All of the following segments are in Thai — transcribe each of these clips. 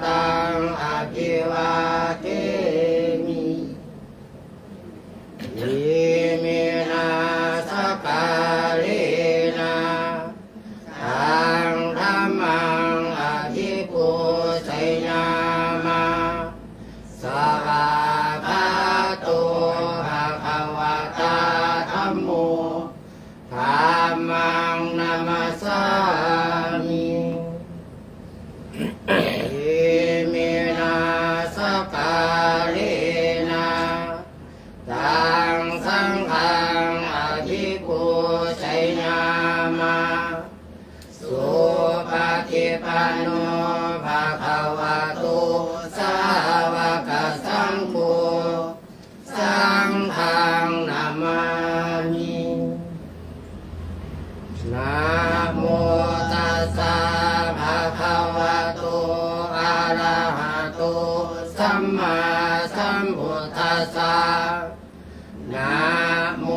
ตังอภิวาเทมิอิมินาสการเลนะตังธัมมังอภิปูชยามะสวากขาโตภะคะวะตาธัมโมธัมมังนามัสสามิอิมินาสการเลนะตังสังฆังอภิปูชยามะสุปฏิปันโนภะคะวะโตสาวกสังโฆสังฆังนามามินะโมตัสสะภะคะวะโตอะระหะโตสัมมาสัมพุทธัสสะนะโม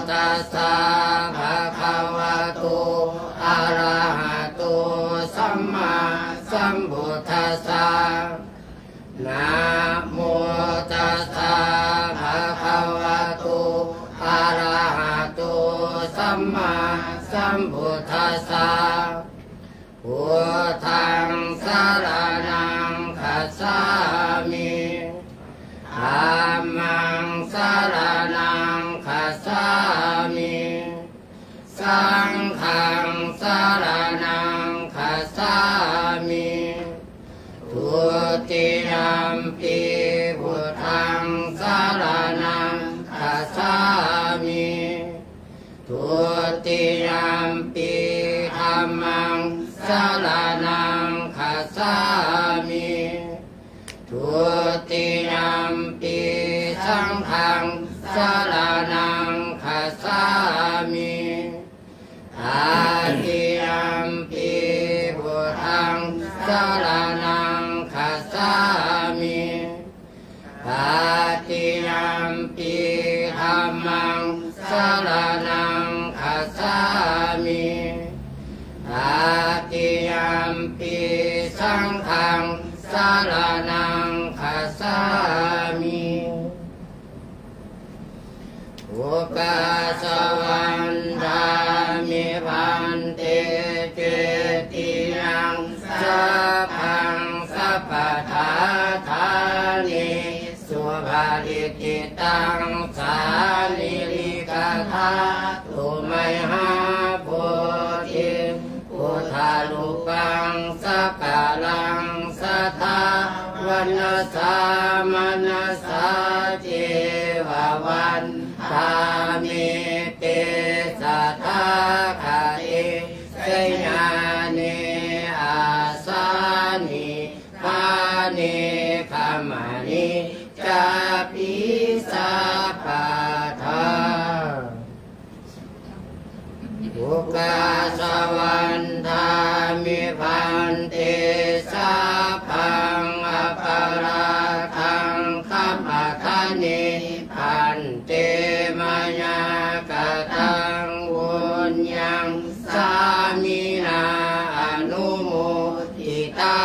ตัสสะภะคะวะโตอะระหะโตสัมมาสัมพุทธัสสะนะโมตัสสะภะคะวะโตอะระหะโตสัมมาสัมพุทธัสสะพุทธังสรณังคัจฉามิธัมมังสรณังคัจฉามิสังฆังสรณังคัจฉามิทุติยัมปิพุทธังสรณังคัจฉามิทุติยัมปิธัมมังสรณังคัจฉามิทุติยัมปิสังฆังสรณังคัจฉามิอาติยัมปิพุทธังสรณังคัจฉามิอาติยัมปิธัมมังสรณังคัจฉามิอาติยัมปิสังฆังสรณังคัจฉามิอุกาสวันดามิพันเตเจติยังสัพพังสัพพทาธานิสุภาลิกิตังสาลิลิกาธาตุไมหาโพธิพุทธาลุปังสักการังสัทธาวันนาสามนัสสาเจววันตามิเตสัทธาคาเอสยานิอาสานิปานิขมานิจาปิสัพพะทาอุกาสวันทามิพันเตสัพพังอปาราทังคัมภคเนพันเตมายากตังวุญญังสามินาอนุโมทิตา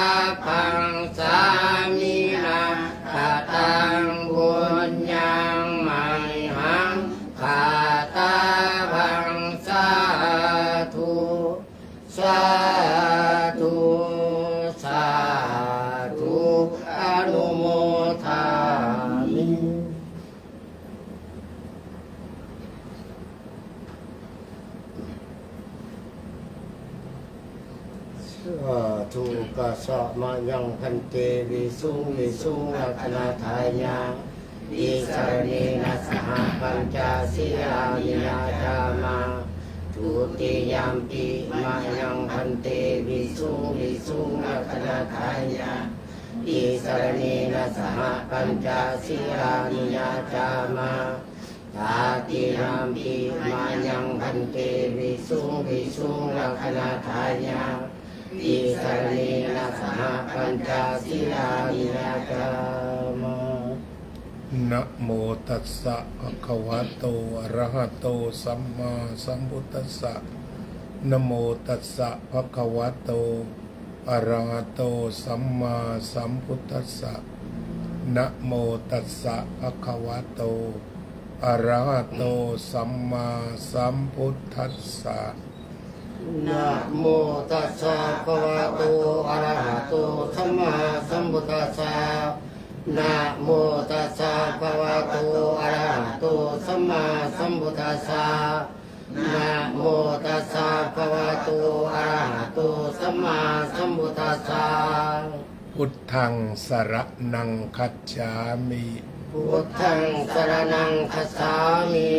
พังสามินากตังวุญญังมังหังคาตาพังสาธุสาธุสาธุอนุโมทามิทุกะสะมายังพันเตวิสุงวิสุงลักนาทายาอิสรณีนัสหปัญจศีลานิยาจามาทุติยัมปิมายังพันเตวิสุงวิสุงลักนาทายาอิสรณีนัสหปัญจศีลานิยาจามาตาติยัมปิมายังพันเตวิสุงวิสุงลักนาทายาอิสรณีนัสหปัญจศีลานิยาจามานะโมตัสสะภะคะวะโตอะระหะโตสัมมาสัมพุทธัสสะนะโมตัสสะภะคะวะโต อะระหะโตสัมมาสัมพุทธัสสะนะโมตัสสะภะคะวะโตอะระหะโตสัมมาสัมพุทธัสสะนะโมตัสสะภะคะวะโตอะระหะโตสัมมาสัมพุทธัสสะนะโมตัสสะภะคะวะโตอะระหะโตสัมมาสัมพุทธัสสะนะโมตัสสะภะคะวะโตอะระหะโตสัมมาสัมพุทธัสสะพุทธังสรณังคัจฉามิ พุทธังสรณังคัจฉามิ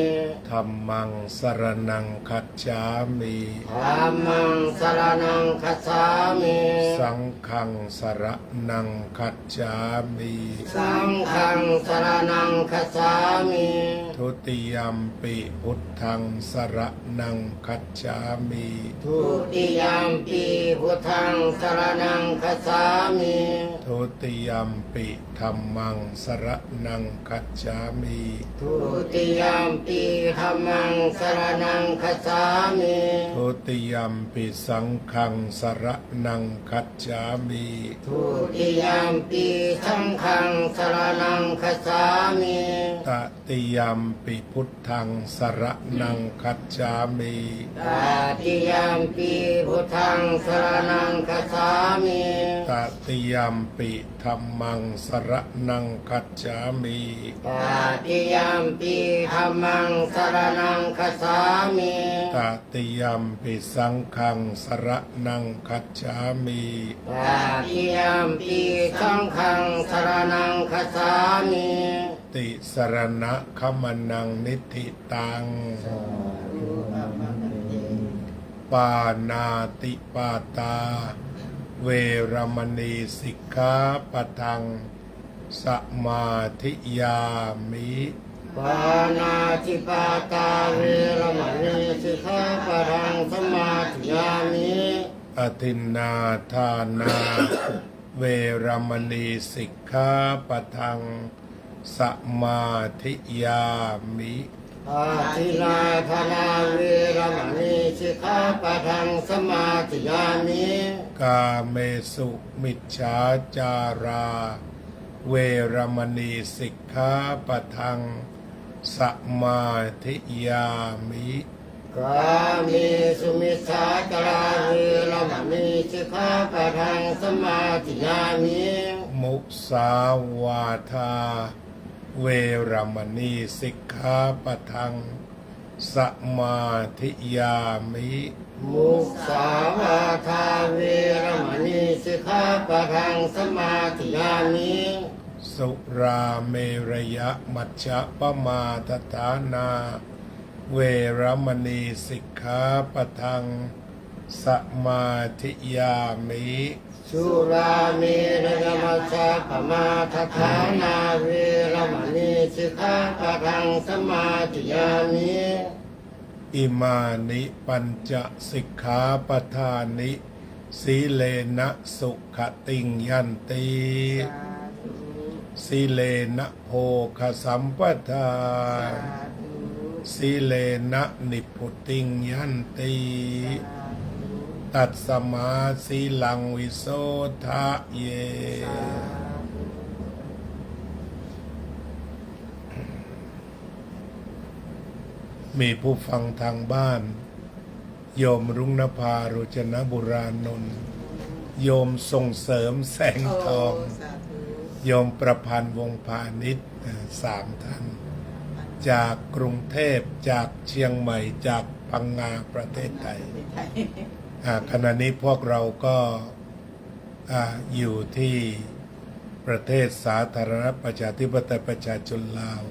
ธัมมังสรณังคัจฉามิ ธัมมังสรณังคัจฉามิ สังฆังสรณังคัจฉามิ สังฆังสรณังคัจฉามิ ทุติยัมปิพุทธังสรณังคัจฉามิ ทุติยัมปิพุทธังสรณังคัจฉามิ ทุติยัมปิธัมมังสรณังคัจฉามิ ทุติยัมปิธัมมังสรณังคัจฉามิ ทุติยัมปิสังฆังสรณังคัจฉามิ ทุติยัมปิสังฆังสรณังคัจฉามิ ตติยัมปิพุทธังสรณังคัจฉามิ ตติยัมปิพุทธังสรณังคัจฉามิ ตติยัมปิธัมมังสรณังคัจฉามิ ตติยัมปิธัมมังสรณังคัจฉามิ ตติยัมปิสังฆังสรณังคัจฉามิ ตติยัมปิสังฆังสรณังคัจฉามิ ติสรณะขมนังนิธิตังปานาติปาตาเวรมณีสิกขาปะทังสมาธิยามิ ปานาติปาตาเวรมณีสิกขาปะทังสมาธิยามิ อทินนาทานาเวรมณีสิกขาปะทังสมาธิยามิ อาทินาธนาเวรมณีสิกขาปะทังสมาธิยามิ กาเมสุมิจฉาจาราเวรมณีสิกขาปะทังสมาธิยามิ กามิสุมิสาจาราเวรมณีสิกขาปะทังสมาธิยามิ มุสาวาทาเวรมณีสิกขาปะทังสมาธิยามิ มุสาวาทาเวรมณีสิกขาปะทังสมาธิยามิ สุราเมรยมัชฌะปมาทฐานาเวรมณีสิกขาปะทังสมาธิยามิ สุราเมรยมัชฌะปมาทฐานาเวรมณีสิกขาปะทังสมาธิยามิ อิมานิปัญจสิกขาปทานิสีเลนะสุขติงยันติสีเลนะโภคสัมปทาสีเลนะนิพพุติงยันติตัดสมาสีลังวิโสทะเย มีผู้ฟังทางบ้านโยมรุ่งนภาโรจนบุรานนท์โยมส่งเสริมแสงทองโยมประพันธ์วงพาณิชย์3 ท่านจากกรุงเทพจากเชียงใหม่จากพังงาประเทศไทยขณะนี้พวกเราก็อยู่ที่ประเทศสาธารณรัฐประชาธิปไตยประชาชนลาว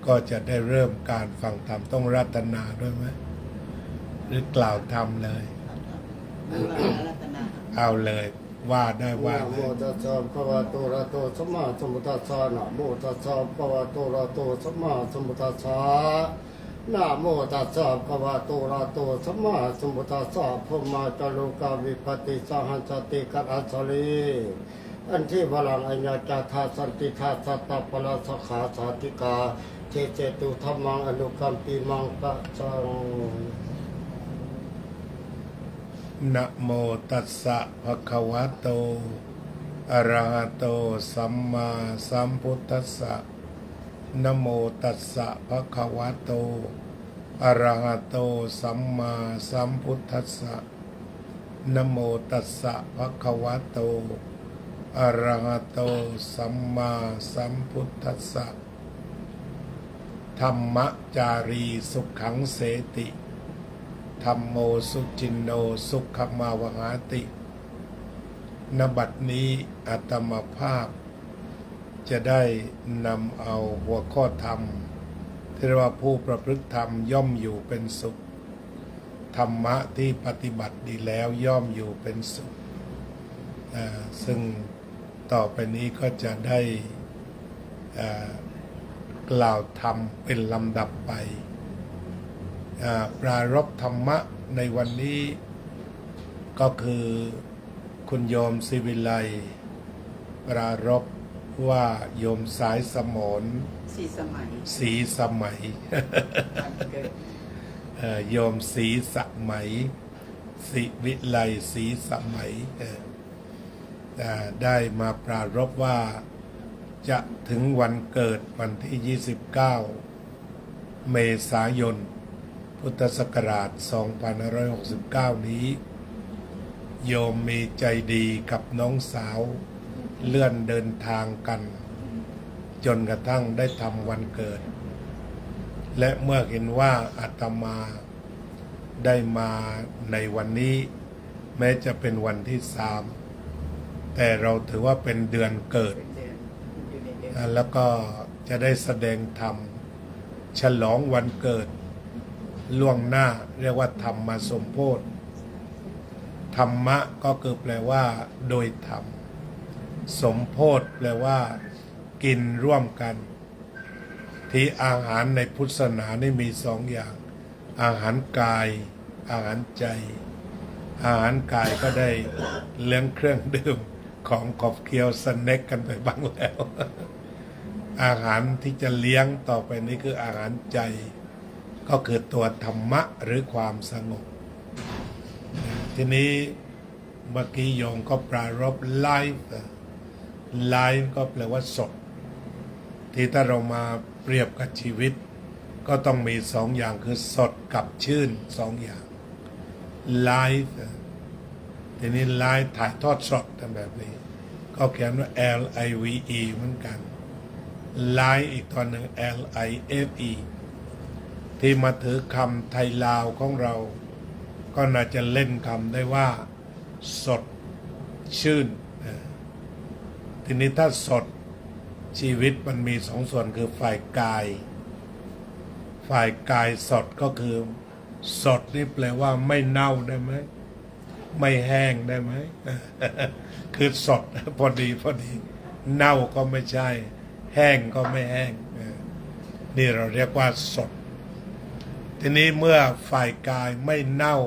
ก็จะได้เริ่มการฟังธรรมต้องรัตนาด้วยไหมหรือกล่าวธรรมเลยเอาเลยว่าได้ว่า นะโมตัสสะภะคะวะโตอะระหะโตสัมมาสัมพุทธัสสะนะโมตัสสะภะคะวะโตอะระหะโตสัมมาสัมพุทธัสสะนะโมตัสสะภะคะวะโตอะระหะโตสัมมาสัมพุทธัสสะพรหมาจารุกาวิภัตติสหัสสติกัสสลีอันที่พลังอัญญาจาธาสันติธาสัตตปลาสขาสาธิกาเทเจตุธัมมังอนุกัมปิมังกัจจัง นะโมตัสสะภะคะวะโตอะระหะโตสัมมาสัมพุทธัสสะนะโมตัสสะภะคะวะโตอะระหะโตสัมมาสัมพุทธัสสะนะโมตัสสะภะคะวะโตอะระหะโตสัมมาสัมพุทธัสสะธัมมจารีสุขังเสติธัมโมสุจินโนสุขมาวหาติณบัดนี้อาตมาภาพจะได้นำเอาหัวข้อธรรมที่เรียกว่าผู้ประพฤติธรรมย่อมอยู่เป็นสุขธรรมะที่ปฏิบัติดีแล้วย่อมอยู่เป็นสุขซึ่งต่อไปนี้ก็จะได้กล่าวธรรมเป็นลำดับไปปรารภธรรมะในวันนี้ก็คือคุณโยมศิวิไลปรารภว่าโยมสายสมนสีสมัย โยมสีสมัยศิวิไลสีสมัยได้มาปรารภว่าจะถึงวันเกิดวันที่ 29 เมษายน พุทธศักราช 2569 นี้โยมมีใจดีกับน้องสาวเลื่อนเดินทางกันจนกระทั่งได้ทำวันเกิดและเมื่อเห็นว่าอาตมาได้มาในวันนี้แม้จะเป็นวันที่3แต่เราถือว่าเป็นเดือนเกิดแล้วก็จะได้แสดงธรรมฉลองวันเกิดล่วงหน้าเรียกว่าธรรมสมโภชธรรมะก็คือแปลว่าโดยธรรมสมโภชแปลว่ากินร่วมกันที่อาหารในพุทธศาสนานี่มี2 อย่างอาหารกายอาหารใจอาหารกายก็ได้เลี้ยงเครื่องดื่มของขบเคี้ยวสแน็คกันไปบ้างแล้ว อาหารที่จะเลี้ยงต่อไปนี้คืออาหารใจก็คือตัวธรรมะหรือความสงบทีนี้เมื่อกี้โยมก็ปรารภไลฟ์ก็แปลว่าสดที่ถ้าเรามาเปรียบกับชีวิตก็ต้องมี2 อย่างคือสดกับชื่น2 อย่างไลฟ์ทีนี้ไลฟ์ถ่ายทอดสดทำแบบนี้ก็เขียนว่า LIVE เหมือนกันไลฟ์อีกตัวหนึ่ง LIFE ที่มาถือคำไทยลาวของเราก็น่าจะเล่นคำได้ว่าสดชื่นทีนี้ถ้าสดชีวิตมันมี2 ส่วนคือฝ่ายกายสดก็คือสดนี่แปลว่าไม่เน่าได้ไหมไม่แห้งได้ไหม คือสดพอดีเน่าก็ไม่ใช่แห้งก็ไม่แห้งนี่เราเรียกว่าสดทีนี้เมื่อฝ่ายกายไม่เน่า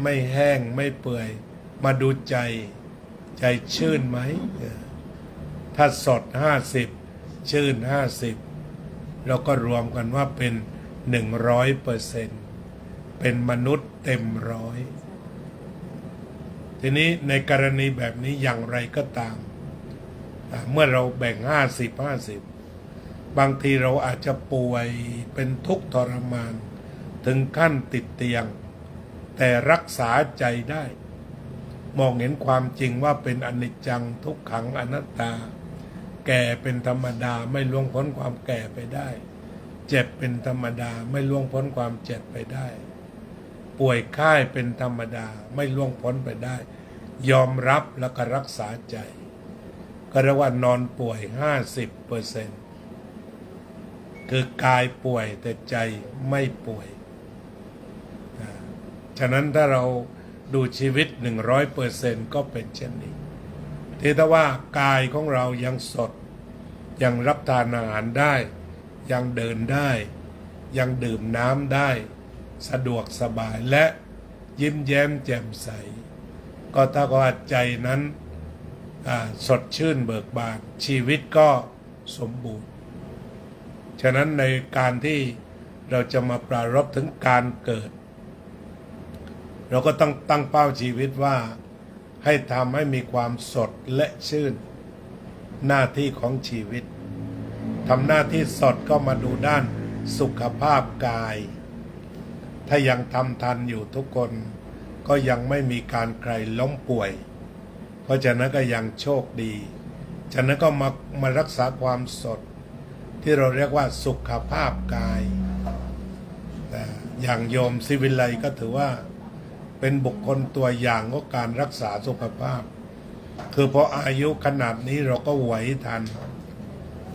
ไม่แห้งไม่เปื่อยมาดูใจชื่นไหมถ้าสด50ชื่น50เราก็รวมกันว่าเป็น 100% เป็นมนุษย์เต็ม100ทีนี้ในกรณีแบบนี้อย่างไรก็ตามเมื่อเราแบ่ง50บางทีเราอาจจะป่วยเป็นทุกข์ทรมานถึงขั้นติดเตียงแต่รักษาใจได้มองเห็นความจริงว่าเป็นอนิจจังทุกขังอนัตตาแก่เป็นธรรมดาไม่ล่วงพ้นความแก่ไปได้เจ็บเป็นธรรมดาไม่ล่วงพ้นความเจ็บไปได้ป่วยไข้เป็นธรรมดาไม่ล่วงพ้นไปได้ยอมรับแล้วก็รักษาใจก็เรียกว่านอนป่วย 50% คือกายป่วยแต่ใจไม่ป่วยฉะนั้นถ้าเราดูชีวิต 100% ก็เป็นเช่นนี้ที่ถ้าว่ากายของเรายังสดยังรับทานอาหารได้ยังเดินได้ยังดื่มน้ำได้สะดวกสบายและยิ้มแย้มแจ่มใสก็ถ้าว่าใจนั้นสดชื่นเบิกบานชีวิตก็สมบูรณ์ฉะนั้นในการที่เราจะมาปรารภถึงการเกิด เราก็ต้องตั้งเป้าชีวิตว่าให้ทำให้มีความสดและชื่นหน้าที่ของชีวิตทำหน้าที่สดก็มาดูด้านสุขภาพกาย ถ้ายังทำทันอยู่ทุกคนก็ยังไม่มีการใครล้มป่วย เพราะฉะนั้นก็ยังโชคดีฉะนั้นก็มารักษาความสดที่เราเรียกว่าสุขภาพกายอย่างโยมศิวิไลก็ถือว่าเป็นบุคคลตัวอย่างของการรักษาสุขภาพคือพออายุขนาดนี้เราก็ไหวทัน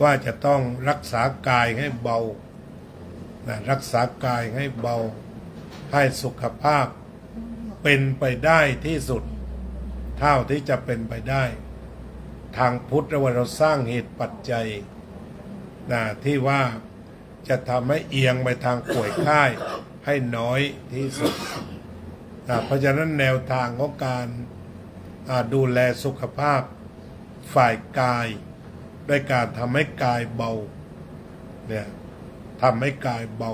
ว่าจะต้องรักษากายให้เบารักษากายให้เบาให้สุขภาพเป็นไปได้ที่สุดเท่าที่จะเป็นไปได้ทางพุทธเราสร้างเหตุปัจจัยที่ว่าจะทำให้เอียงไปทางป่วยไข้ให้น้อยที่สุดเพราะฉะนั้นแนวทางของการดูแลสุขภาพฝ่ายกายด้วยการทำให้กายเบาเนี่ยทำให้กายเบา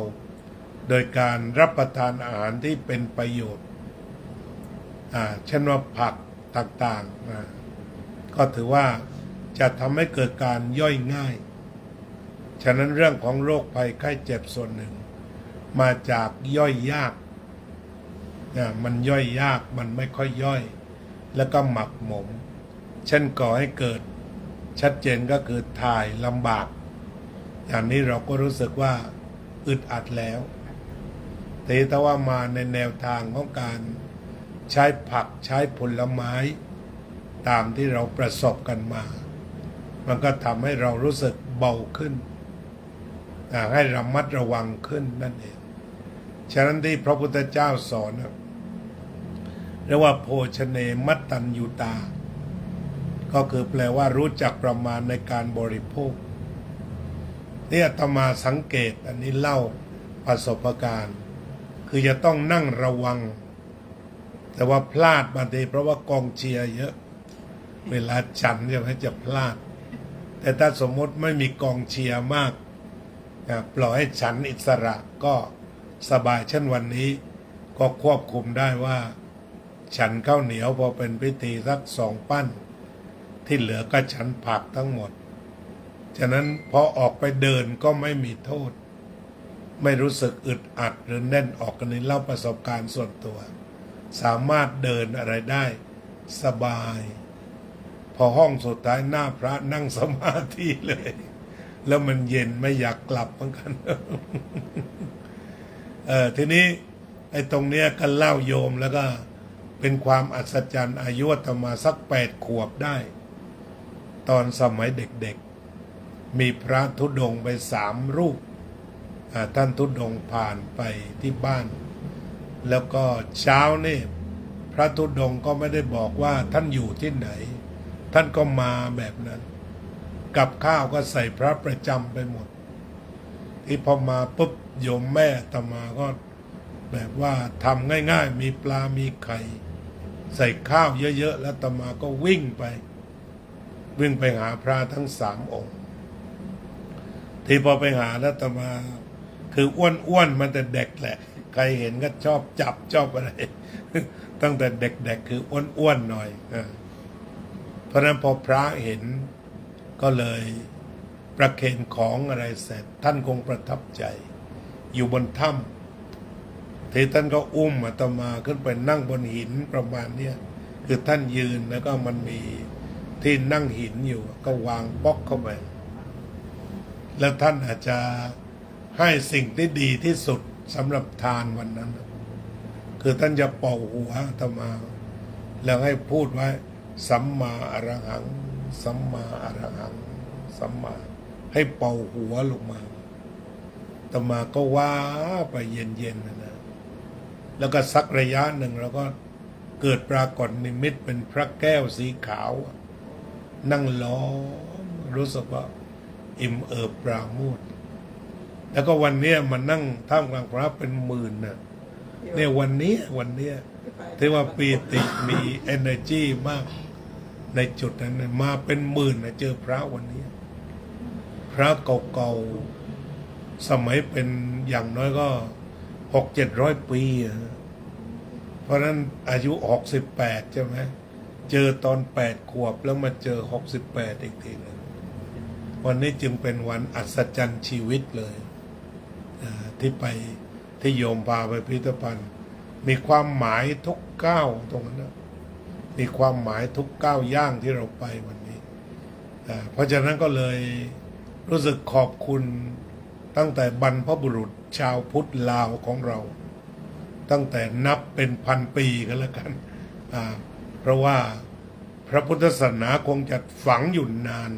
โดยการรับประทานอาหารที่เป็นประโยชน์เช่นว่าผักต่างๆก็ถือว่าจะทำให้เกิดการย่อยง่ายฉะนั้นเรื่องของโรคภัยไข้เจ็บส่วนหนึ่งมาจากย่อยยากมันย่อยยากมันไม่ค่อยย่อยแล้วก็หมักหมมเช่นก่อให้เกิดชัดเจนก็คือถ่ายลำบากอย่างนี้เราก็รู้สึกว่าอึดอัดแล้วแต่ถ้าว่ามาในแนวทางของการใช้ผักใช้ผลไม้ตามที่เราประสบกันมามันก็ทำให้เรารู้สึกเบาขึ้นให้ระมัดระวังขึ้นนั่นเองฉะนั้นที่พระพุทธเจ้าสอนเรียกว่าโภชเนมัตตัญญูตาก็คือแปลว่ารู้จักประมาณในการบริโภคนี่อาตมาสังเกตอันนี้เล่าประสบการณ์คือจะต้องนั่งระวังแต่ว่าพลาดบางทีเพราะว่ากองเชียร์เยอะเวลาฉันจะพลาดแต่ถ้าสมมติไม่มีกองเชียร์มากปล่อยให้ฉันอิสระก็สบายเช่นวันนี้ก็ควบคุมได้ว่าฉันข้าวเหนียวพอเป็นพิธีสัก2 ปั้นที่เหลือก็ฉันผักทั้งหมดฉะนั้นพอออกไปเดินก็ไม่มีโทษไม่รู้สึกอึดอัดหรือแน่นออกกันนี้เล่าประสบการณ์ส่วนตัวสามารถเดินอะไรได้สบายพอห้องสุดท้ายหน้าพระนั่งสมาธิเลยแล้วมันเย็นไม่อยากกลับเหมือนกัน ทีนี้ไอ้ตรงเนี้ยก็เล่าโยมแล้วก็เป็นความอัศจรรย์อายุอาตมาสัก8 ขวบได้ตอนสมัยเด็กๆมีพระธุดงค์ไป3 รูปท่านธุดงค์ผ่านไปที่บ้านแล้วก็เช้านี่พระธุดงค์ก็ไม่ได้บอกว่าท่านอยู่ที่ไหนท่านก็มาแบบนั้นกับข้าวก็ใส่พระประจำไปหมดที่พอมาปุ๊บโยมแม่อาตมาก็แบบว่าทำง่ายๆมีปลามีไข่ใส่ข้าวเยอะๆแล้วอาตมาก็วิ่งไปหาพระทั้ง3 องค์ที่พอไปหาแล้วอาตมาคืออ้วนๆมันแต่เด็กแหละใครเห็นก็ชอบจับชอบอะไร ตั้งแต่เด็กๆคืออ้วนๆหน่อยเพราะนั้นพอพระเห็นก็เลยประเคนของอะไรเสร็จท่านคงประทับใจอยู่บนถ้ำที่ท่านก็อุ้มอาตมาขึ้นไปนั่งบนหินประมาณเนี้ยคือท่านยืนแล้วก็มันมีที่นั่งหินอยู่ก็วางบล็อกเข้าไปแล้วท่านอาจจะให้สิ่งที่ดีที่สุดสำหรับทานวันนั้นคือท่านจะเป่าหัวอาตมาแล้วให้พูดไว้สัมมาอรหังสัมมาอรหังสัมมาให้เป่าหัวลงมาอาตมาก็ว่าไปเย็นๆนะแล้วก็สักระยะหนึ่งเราก็เกิดปรากฏนิมิตเป็นพระแก้วสีขาวนั่งล้อมรู้สึกว่าอิ่มเอิบปราโมทย์แล้วก็วันนี้มันนั่งท่ามกลางพระเป็นหมื่นเนี่ยวันนี้ที่ว่าปีติมี energy มากในจุดนั้นมาเป็นหมื่นเจอพระวันนี้พระเก่าๆสมัยเป็นอย่างน้อยก็600-700 ปี เพราะฉะนั้นอายุ68ใช่ไหมเจอตอน8 ขวบแล้วมาเจอ68อีกทีหนึงวันนี้จึงเป็นวันอัศจรรย์ชีวิตเลยที่ไปที่โยมพาไปพิพิธภัณฑ์มีความหมายทุกก้าวตรงนั้นนะมีความหมายทุกก้าวย่างที่เราไปวันนี้เพราะฉะนั้นก็เลยรู้สึกขอบคุณตั้งแต่บรรพบุรุษชาวพุทธลาวของเราตั้งแต่นับเป็นพันปีกันแล้วกันเพราะว่าพระพุทธศาสนาคงจะฝังอยู่นาน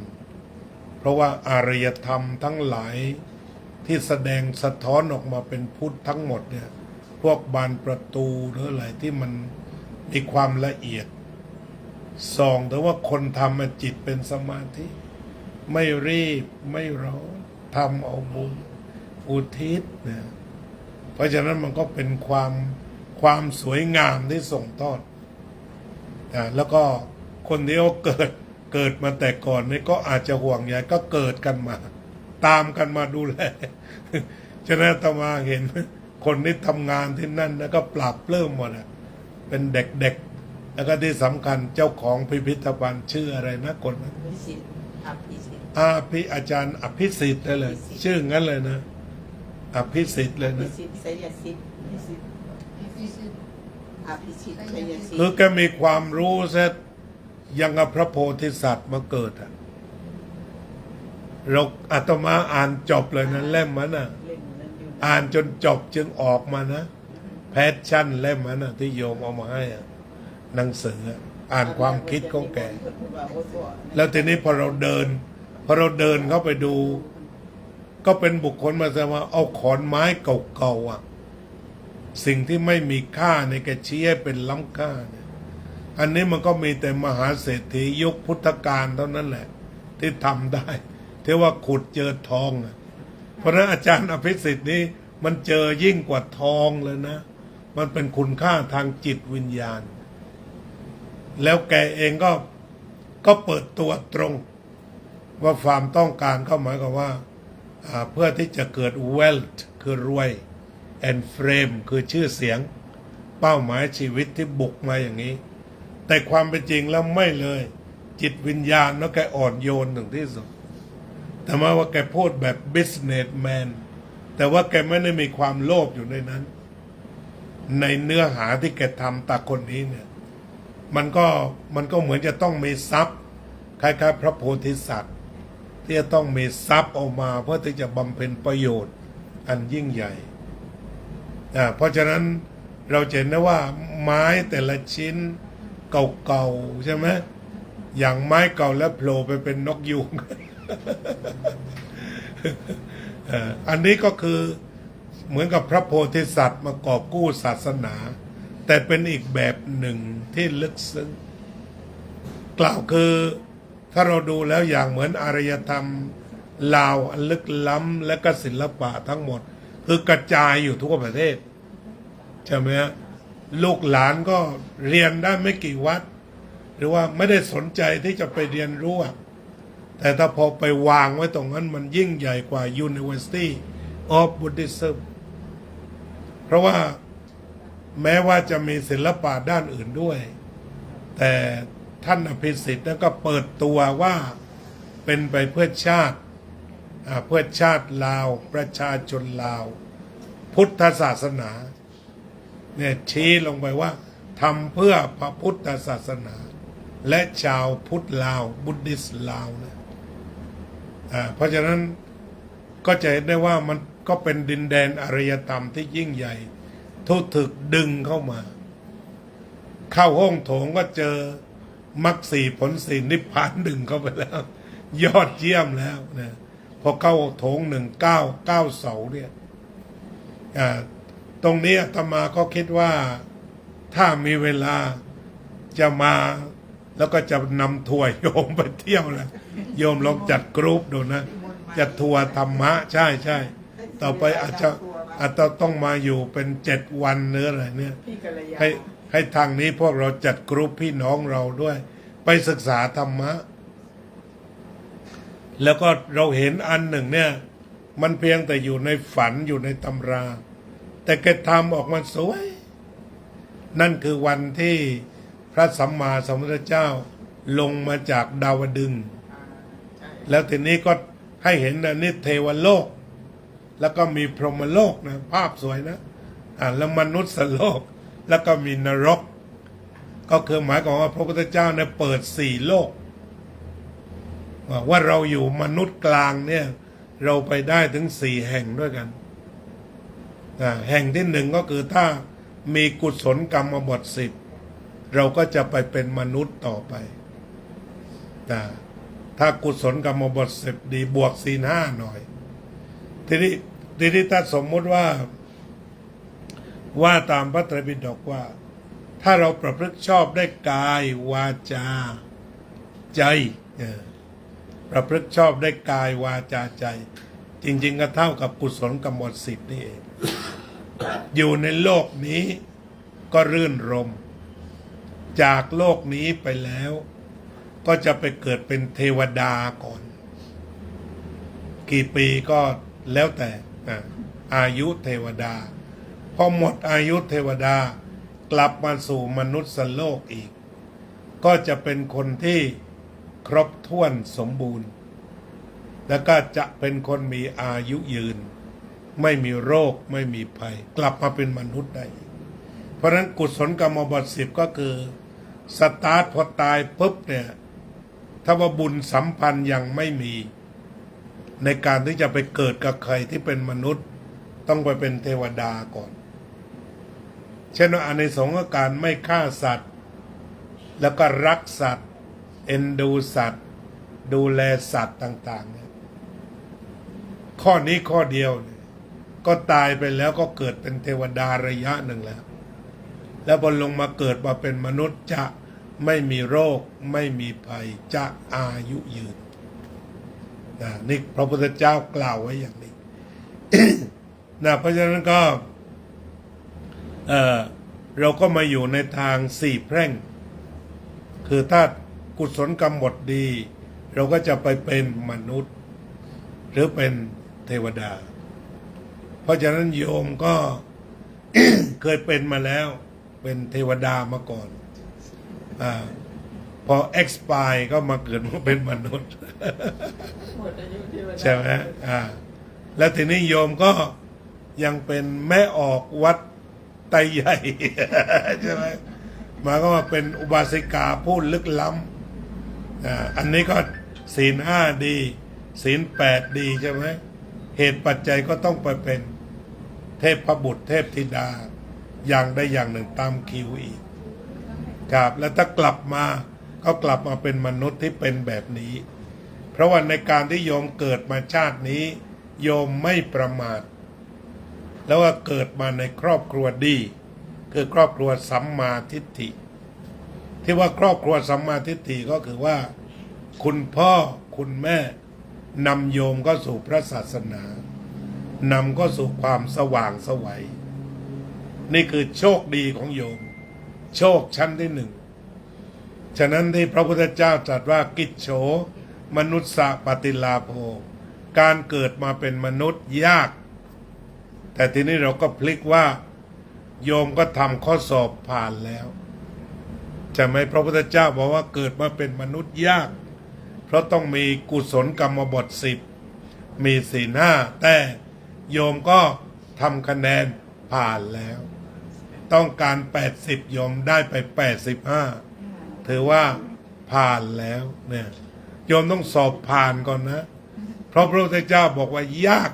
เพราะว่าอารยธรรมทั้งหลายที่แสดงสะท้อนออกมาเป็นพุทธทั้งหมดเนี่ยพวกบานประตูหรืออะไรที่มันมีความละเอียดส่องแต่ว่าคนทำจิตเป็นสมาธิไม่รีบไม่ร้อนทำเอาบุญอุทิศเนี่ยเพราะฉะนั้นมันก็เป็นความสวยงามที่ส่งทอดแล้วก็คนที่เขาเกิดมาแต่ก่อนนี่ก็อาจจะห่วงใยก็เกิดกันมาตามกันมาดูแลฉะนั้นอาตมาเห็นคนที่ทำงานที่นั่นแล้วก็ปราบปลื้มหมดเป็นเด็กๆแล้วก็ที่สำคัญเจ้าของพิพิธภัณฑ์ชื่ออะไรนะคนนั้นอาจารย์อภิสิทธิ์ได้เลยชื่องั้นเลยนะอภิสิทธิ์เลยนะคือแกมีความรู้ซะยังกับพระโพธิสัตว์มาเกิดเราอาตมาอ่านจบเลยนะเล่มมันอ่านจนจบจึงออกมานะแพชชั่นเล่มมันที่โยมเอามาให้หนังสืออ่านความคิดของแกแล้วทีนี้พอเราเดินเข้าไปดูก็เป็นบุคคลมาแสดงว่าเอาขอนไม้เก่าๆสิ่งที่ไม่มีค่าในแกชี้ให้เป็นล้ำค่าเนี่ยอันนี้มันก็มีแต่มหาเศรษฐียุคพุทธกาลเท่านั้นแหละที่ทำได้ที่ว่าขุดเจอทองเพราะนั้นอาจารย์อภิสิทธิ์นี้มันเจอยิ่งกว่าทองเลยนะมันเป็นคุณค่าทางจิตวิญญาณแล้วแกเองก็เปิดตัวตรงว่าความต้องการเข้าหมายกับว่าเพื่อที่จะเกิด wealth คือรวย and fame คือชื่อเสียงเป้าหมายชีวิตที่บุกมาอย่างนี้แต่ความเป็นจริงแล้วไม่เลยจิตวิญญาณแล้วแกอ่อนโยนถึงที่สุดแต่ว่าแกพูดแบบ businessman แต่ว่าแกไม่ได้มีความโลภอยู่ในนั้นในเนื้อหาที่แกทำตาคนนี้เนี่ยมันก็เหมือนจะต้องมีทรัพย์คล้ายๆพระโพธิสัตว์ที่จะต้องมีทรัพย์ออกมาเพื่อที่จะบำเพ็ญประโยชน์อันยิ่งใหญ่เพราะฉะนั้นเราเห็นนะว่าไม้แต่ละชิ้นเก่าๆใช่ไหมอย่างไม้เก่าแล้วโผล่ไปเป็นนกยูง อันนี้ก็คือเหมือนกับพระโพธิสัตว์มากอบกู้ศาสนาแต่เป็นอีกแบบหนึ่งที่ลึกซึ้งกล่าวคือถ้าเราดูแล้วอย่างเหมือนอารยธรรมลาวอันลึกล้ำและก็ศิลปะทั้งหมดคือกระจายอยู่ทั่วประเทศใช่ไหมฮะลูกหลานก็เรียนได้ไม่กี่วัดหรือว่าไม่ได้สนใจที่จะไปเรียนรู้แต่ถ้าพอไปวางไว้ตรงนั้นมันยิ่งใหญ่กว่า University of Buddhism เพราะว่าแม้ว่าจะมีศิลปะด้านอื่นด้วยแต่ท่านอภิสิทธิ์นั้นก็เปิดตัวว่าเป็นไปเพื่อชาติลาวประชาชนลาวพุทธศาสนาเนี่ยชี้ลงไปว่าทำเพื่อพระพุทธศาสนาและชาวพุทธลาวบุดดิสลาวนะเพราะฉะนั้นก็จะเห็นได้ว่ามันก็เป็นดินแดนอารยธรรมที่ยิ่งใหญ่ทุกถึกดึงเข้ามาเข้าห้องโถงก็เจอมรรคสี่ผลสี่นิพพานดึงเข้าไปแล้วยอดเยี่ยมแล้วนะพอเข้าโถง1 9 เสาเนี่ยตรงนี้อาตมาก็คิดว่าถ้ามีเวลาจะมาแล้วก็จะนำทัวร์โยมไปเที่ยวนะโยมลองจัดกรุ๊ปดูนะจะทัวร์ธรรมะใช่ต่อไปอาจจะต้องมาอยู่เป็น7 วันเนื้ออะไรเนี่ยให้ทางนี้พวกเราจัดกรุ๊ปพี่น้องเราด้วยไปศึกษาธรรมะแล้วก็เราเห็นอันหนึ่งเนี่ยมันเพียงแต่อยู่ในฝันอยู่ในตำราแต่แกทำออกมาสวย นั่นคือวันที่พระสัมมาสัมพุทธเจ้าลงมาจากดาวดึงส์แล้วทีนี้ก็ให้เห็นนะนี่เทวโลก แล้วก็มีพรหมโลกนะภาพสวยนะแล้วมนุษย์โลกแล้วก็มีนรก ก็คือหมายความว่าพระพุทธเจ้าเนี่ยเปิด4โลกว่าเราอยู่มนุษย์กลางเนี่ยเราไปได้ถึง4แห่งด้วยกันแห่งที่1ก็คือถ้ามีกุศลกรรมบท10เราก็จะไปเป็นมนุษย์ต่อไปถ้ากุศลกรรมบท10ดีบวกศีล5หน่อยทีนี้ถ้าสมมติว่าตามพระไตรปิฎกว่าถ้าเราประพฤติชอบได้กายวาจาใจประพฤติชอบได้กายวาจาใจจริงๆก็เท่ากับกุศลกรรมบท10นี่เองอยู่ในโลกนี้ก็รื่นรมจากโลกนี้ไปแล้วก็จะไปเกิดเป็นเทวดาก่อนกี่ปีก็แล้วแต่อายุเทวดาพอหมดอายุเทวดากลับมาสู่มนุษย์โลกอีกก็จะเป็นคนที่ครบถ้วนสมบูรณ์แล้วก็จะเป็นคนมีอายุยืนไม่มีโรคไม่มีภัยกลับมาเป็นมนุษย์ได้เพราะฉะนั้นกุศลกรรมบท10ก็คือสตาร์ทพอตายปุ๊บเนี่ยถ้าว่าบุญสัมพันธ์ยังไม่มีในการที่จะไปเกิดกับใครที่เป็นมนุษย์ต้องไปเป็นเทวดาก่อนเช่นว่าอานิสงส์ของการไม่ฆ่าสัตว์แล้วก็รักสัตว์เอ็นดูสัตว์ดูแลสัตว์ต่างๆเนี่ยข้อนี้ข้อเดียวก็ตายไปแล้วก็เกิดเป็นเทวดาระยะหนึ่งแล้วพอลงมาเกิดมาเป็นมนุษย์จะไม่มีโรคไม่มีภัยจะอายุยืนนี่พระพุทธเจ้ากล่าวไว้อย่างนี้ เพราะฉะนั้นก็เราก็มาอยู่ในทาง4แพร่งคือถ้ากุศลกรรมบทดีเราก็จะไปเป็นมนุษย์หรือเป็นเทวดาเพราะฉะนั้นโยมก็ เคยเป็นมาแล้วเป็นเทวดามาก่อนพอ expire ก็มาเกิดมาเป็นมนุษย์ใช่ไหมแล้วทีนี้โยมก็ยังเป็นแม่ออกวัดไตใหญ่ ใช่ไหมมาก็มาเป็นอุบาสิกาพูดลึกล้ำอันนี้ก็ศีล5ดีศีล8ดีใช่ไหมเหตุปัจจัยก็ต้องไปเป็นเทพบุตรเทพธิดาอย่างใดอย่างหนึ่งตามคิวอีกครับแล้วถ้ากลับมาก็กลับมาเป็นมนุษย์ที่เป็นแบบนี้เพราะว่าในการที่โยมเกิดมาชาตินี้โยมไม่ประมาทแล้วว่าเกิดมาในครอบครัวดีคือครอบครัวสัมมาทิฏฐิที่ว่าครอบครัวสัมมาทิฏฐิก็คือว่าคุณพ่อคุณแม่นำโยมก็สู่พระศาสนานำก็สู่ความสว่างไสวนี่คือโชคดีของโยมโชคชั้นที่1ฉะนั้นที่พระพุทธเจ้าตรัสว่ากิจโฉมนุสสะปฏิลาโภการเกิดมาเป็นมนุษย์ยากแต่ทีนี้เราก็พลิกว่าโยมก็ทำข้อสอบผ่านแล้วจะไหมพระพุทธเจ้าบอกว่าเกิดมาเป็นมนุษย์ยากเพราะต้องมีกุศลกรรมบท10มีศีล5แต่โยมก็ทำคะแนนผ่านแล้วต้องการ80โยมได้ไป85ถือว่าผ่านแล้วเนี่ยโยมต้องสอบผ่านก่อนนะเพราะพระพุทธเจ้าบอกว่ายาก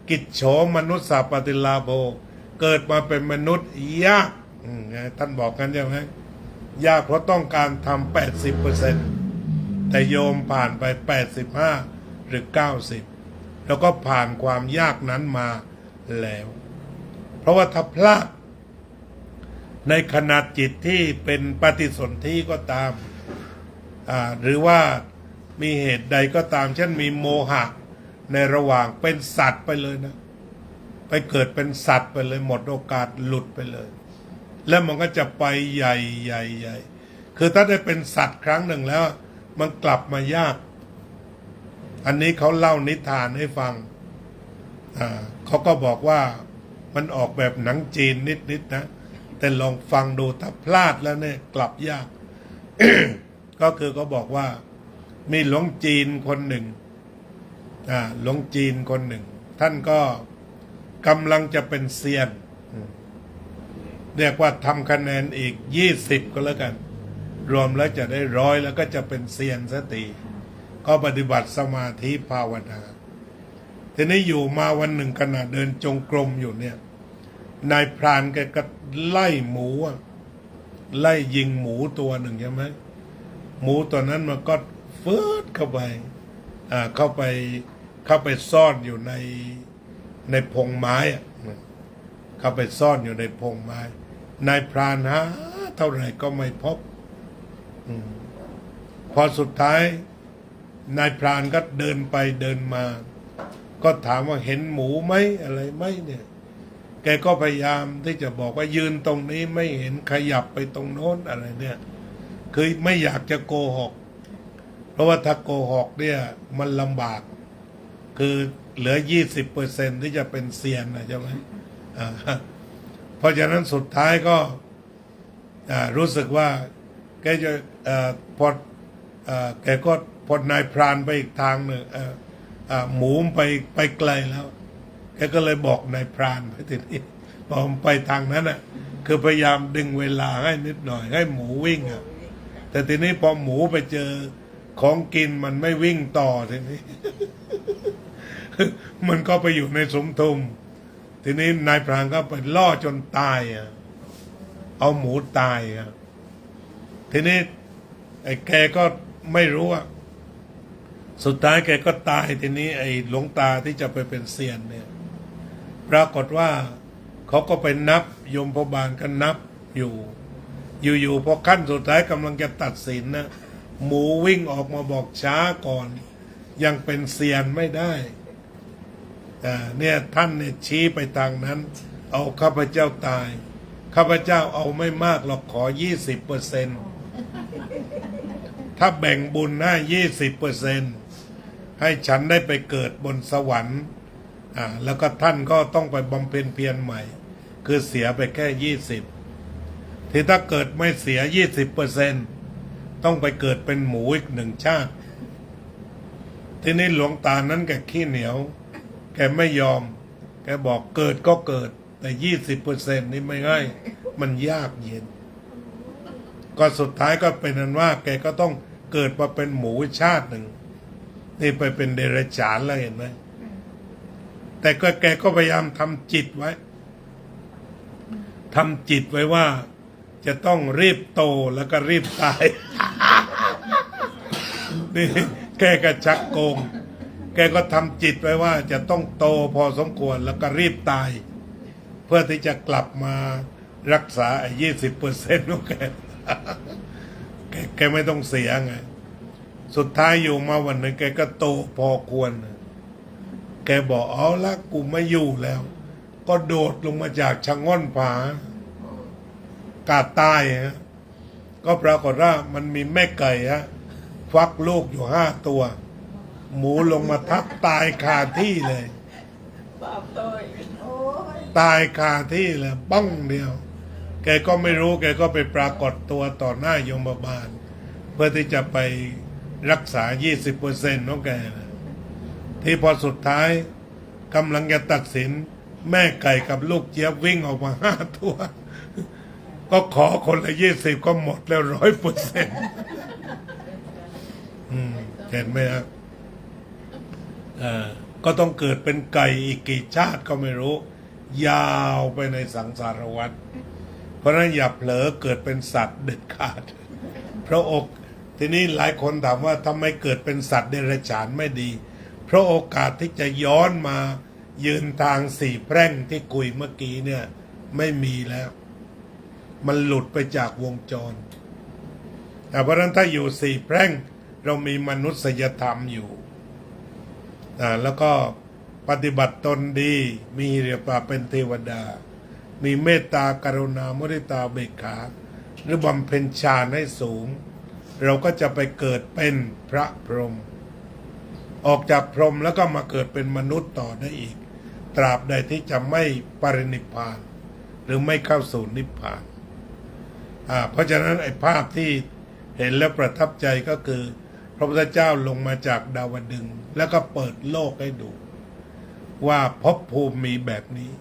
กิจโฉมนุสสะปฏิลาโภเกิดมาเป็นมนุษย์ยากท่านบอกกันใช่ไหมยากเพราะต้องการทำ80%แต่โยมผ่านไป85หรือ90แล้วก็ผ่านความยากนั้นมาแล้วเพราะว่าถ้าพลาดในขณะจิตที่เป็นปฏิสนธิก็ตามหรือว่ามีเหตุใดก็ตามเช่นมีโมหะในระหว่างเป็นสัตว์ไปเลยนะไปเกิดเป็นสัตว์ไปเลยหมดโอกาสหลุดไปเลยแล้วมันก็จะไปใหญ่ใหญ่ใหญ่คือถ้าได้เป็นสัตว์ครั้งหนึ่งแล้วมันกลับมายากอันนี้เขาเล่านิทานให้ฟังเขาก็บอกว่ามันออกแบบหนังจีนนิดๆนะ แต่ลองฟังดูถ้าพลาดแล้วเนี่ยกลับยาก ก็คือเขาบอกว่ามีหลวงจีนคนหนึ่งหลวงจีนคนหนึ่งท่านก็กำลังจะเป็นเซียนเรียกว่าทำคะแนนอีก20ก็แล้วกันรวมแล้วจะได้100แล้วก็จะเป็นเซียนสติก็ปฏิบัติสมาธิภาวนาทีนี้อยู่มาวันหนึ่งขณะเดินจงกรมอยู่เนี่ยนายพรานแกก็ไล่หมูไล่ยิงหมูตัวหนึ่งใช่ไหมหมูตัวนั้นมันก็ฟืดเข้าไปเข้าไปซ่อนอยู่ในพงไม้เข้าไปซ่อนอยู่ในพงไม้นายพรานหาเท่าไหร่ก็ไม่พบพอสุดท้ายนายพรานก็เดินไปเดินมาก็ถามว่าเห็นหมูไหมอะไรไหมเนี่ยแกก็พยายามที่จะบอกว่ายืนตรงนี้ไม่เห็นขยับไปตรงโน้นอะไรเนี่ยคือไม่อยากจะโกหกเพราะว่าถ้าโกหกเนี่ยมันลำบากคือเหลือ20%ที่จะเป็นเซียนนะใช่ไหมเพราะฉะนั้นสุดท้ายก็รู้สึกว่าแกจะพอแกก็พอนายพรานไปอีกทางหนึ่งหมูไปไกลแล้วแกก็เลยบอกนายพรานไปทีนี้พอไปทางนั้นคือพยายามดึงเวลาให้นิดหน่อยให้หมูวิ่งแต่ทีนี้พอหมูไปเจอของกินมันไม่วิ่งต่อทีนี้ มันก็ไปอยู่ในสมทุมทีนี้นายพรานก็ไปล่อจนตายเอาหมูตายทีนี้ไอ้แกก็ไม่รู้สุดท้ายแกก็ตายทีนี้ไอ้หลวงตาที่จะไปเป็นเซียนเนี่ยปรากฏว่าเขาก็ไปนับยมพบาลก็นับอยู่พอขั้นสุดท้ายกำลังจะตัดสินนะหมูวิ่งออกมาบอกช้าก่อนยังเป็นเซียนไม่ได้เนี่ยท่านเนี่ยชี้ไปทางนั้นเอาข้าพเจ้าตายข้าพเจ้าเอาไม่มากหรอกขอ20%ถ้าแบ่งบุญให้20%ให้ฉันได้ไปเกิดบนสวรรค์แล้วก็ท่านก็ต้องไปบำเพ็ญเพียรใหม่คือเสียไปแค่20ที่ถ้าเกิดไม่เสีย20%ต้องไปเกิดเป็นหมูอีก1 ชาติทีนี้หลวงตานั้นแกขี้เหนียวแกไม่ยอมแกบอกเกิดก็เกิดแต่20%นี่ไม่ง่ายมันยากเย็นก็สุดท้ายก็เป็นนั้นว่าแกก็ต้องเกิดมาเป็นหมูชาติหนึ่งนี่ไปเป็นเดรัจฉานแล้วเห็นไหมแต่ก็แกก็พยายามทำจิตไว้ว่าจะต้องรีบโตแล้วก็รีบตาย นี่แกก็ชักโกงแกก็ทำจิตไว้ว่าจะต้องโตพอสมควรแล้วก็รีบตายเพื่อที่จะกลับมารักษา20%ของแก แกไม่ต้องเสียไงสุดท้ายอยู่มาวันหนึ่งแกก็โตพอควรแกบอกเอาละกูไม่อยู่แล้วก็โดดลงมาจากชะง่อนผากาดใต้ก็ปรากฏว่ามันมีแม่ไก่ฟักลูกอยู่5 ตัวหมูลงมาทับตายคาที่เลยตายคาที่เลยบ้องเดียวแกก็ไม่รู้แกก็ไปปรากฏตัวต่อหน้ายมบาลเพื่อที่จะไปรักษา20%ของแกที่พอสุดท้ายกำลังจะตัดสินแม่ไก่กับลูกเจี๊ยบวิ่งออกมา5 ตัวก็ขอคนละ20ก็หมดแล้ว100%เห็นไหมครับก็ต้องเกิดเป็นไก่อีกกี่ชาติก็ไม่รู้ยาวไปในสังสารวัฏเพราะนั้นอย่าเผลอเกิดเป็นสัตว์เด็ดขาดพระอกทีนี้หลายคนถามว่าทำไมเกิดเป็นสัตว์เดรัจฉานไม่ดีเพราะโอกาสที่จะย้อนมายืนทาง4 แพร่งที่คุยเมื่อกี้เนี่ยไม่มีแล้วมันหลุดไปจากวงจรแต่เพราะนั้นถ้าอยู่4 แพร่งเรามีมนุษยธรรมอยู่แล้วก็ปฏิบัติตนดีมีเรียกว่าเป็นเทวดามีเมตตากรุณามุทิตาเบกขาหรือบำเพ็ญฌานให้สูงเราก็จะไปเกิดเป็นพระพรหมออกจากพรหมแล้วก็มาเกิดเป็นมนุษย์ต่อได้อีกตราบใดที่จะไม่ปรินิพพาน หรือไม่เข้าสู่นิพพานเพราะฉะนั้นไอ้ภาพที่เห็นแล้วประทับใจก็คือพระพุทธเจ้าลงมาจากดาวดึงส์แล้วก็เปิดโลกให้ดูว่าภพภูมิมีแบบนี้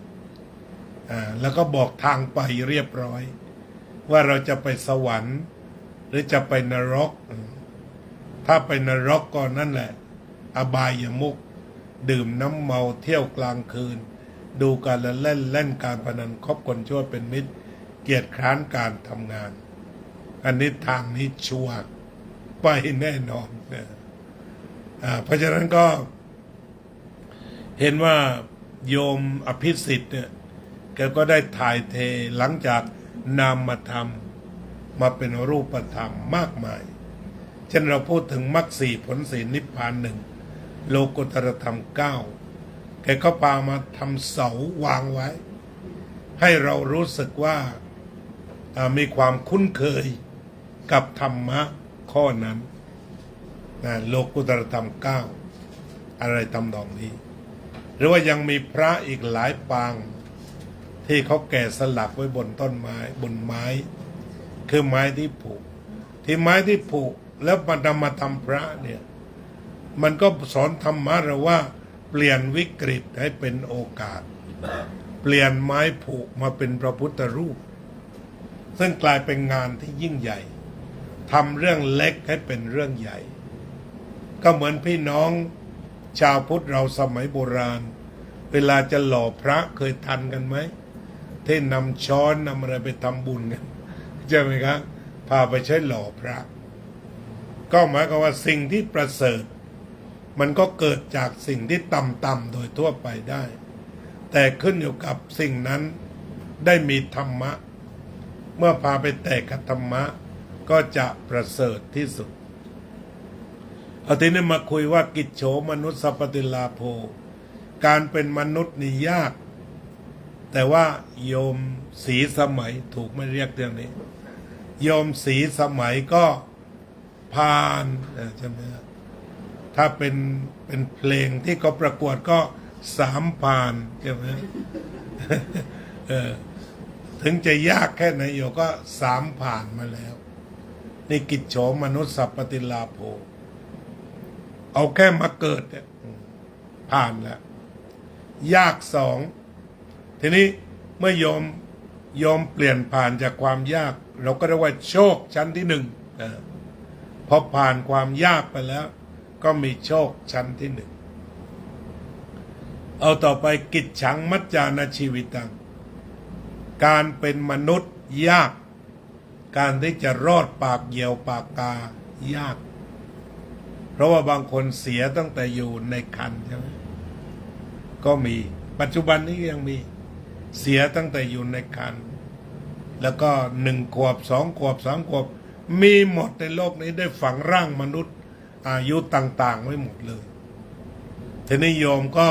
แล้วก็บอกทางไปเรียบร้อยว่าเราจะไปสวรรค์หรือจะไปนรกถ้าไปนรกก็นั่นแหละอบายมุขดื่มน้ำเมาเที่ยวกลางคืนดูการละเล่นการพนันคบคนชั่วเป็นมิตรเกียจคร้านการทำงานอันนี้ทางนี้ชัวร์ไปแน่นอนเพราะฉะนั้นก็เห็นว่าโยมอภิสิทธิ์เนี่ยแกก็ได้ถ่ายเทหลังจากนามธรรมมาเป็นรูปธรรมมากมายเช่นเราพูดถึงมรรคสี่ผลสี่นิพพานหนึ่งโลกุตตรธรรมเก้าแกก็พามาทำเสาวางไว้ให้เรารู้สึกว่ามีความคุ้นเคยกับธรรมะข้อนั้นโลกุตตรธรรมเก้าอะไรทำนองนี้หรือว่ายังมีพระอีกหลายปางที่เขาแก่สลักไว้บนต้นไม้บนไม้คือไม้ที่ผูกที่ไม้ที่ผูกแล้วมานำมาทำพระเนี่ยมันก็สอนธรรมะเราว่าเปลี่ยนวิกฤตให้เป็นโอกาสเปลี่ยนไม้ผูกมาเป็นพระพุทธรูปซึ่งกลายเป็นงานที่ยิ่งใหญ่ทำเรื่องเล็กให้เป็นเรื่องใหญ่ก็เหมือนพี่น้องชาวพุทธเราสมัยโบราณเวลาจะหล่อพระเคยทันกันไหมที่นำช้อนนำอะไรไปทำบุญกันใช่ไหมครับพาไปใช้หล่อพระก็หมายความว่าสิ่งที่ประเสริฐมันก็เกิดจากสิ่งที่ต่ำๆโดยทั่วไปได้แต่ขึ้นอยู่กับสิ่งนั้นได้มีธรรมะเมื่อพาไปแตกกับธรรมะก็จะประเสริฐที่สุดเอาทีนี้มาคุยว่ากิจโฉมนุสสปฏิลาโภการเป็นมนุษย์นี่ยากแต่ว่าโยมสีสมัยถูกไม่เรียกเรื่องนี้โยมสีสมัยก็ผ่านใช่ไหมถ้าเป็นเพลงที่เขาประกวดก็3 ผ่านใช่ไหมถึงจะยากแค่ไหนโยก็3 ผ่านมาแล้วนี่กิจโฉมนุสสปฏิลาโภเอาแค่มาเกิดเนี่ยผ่านแล้วยาก2ทีนี้เมื่อโยมเปลี่ยนผ่านจากความยากเราก็เรียกว่าโชคชั้นที่1พอผ่านความยากไปแล้วก็มีโชคชั้นที่1เอาต่อไปกิจฉังมัจจานาชีวิตังการเป็นมนุษย์ยากการที่จะรอดปากเหยี่ยวปากกายากเพราะว่าบางคนเสียตั้งแต่อยู่ในครรภ์ใช่ไหมก็มีปัจจุบันนี้ยังมีเสียตั้งแต่อยู่ในครรภ์แล้วก็1 ขวบ2 ขวบ3 ขวบมีหมดในโลกนี้ได้ฝังร่างมนุษย์อายุต่างๆไว้หมดเลยทีนี้โยมก็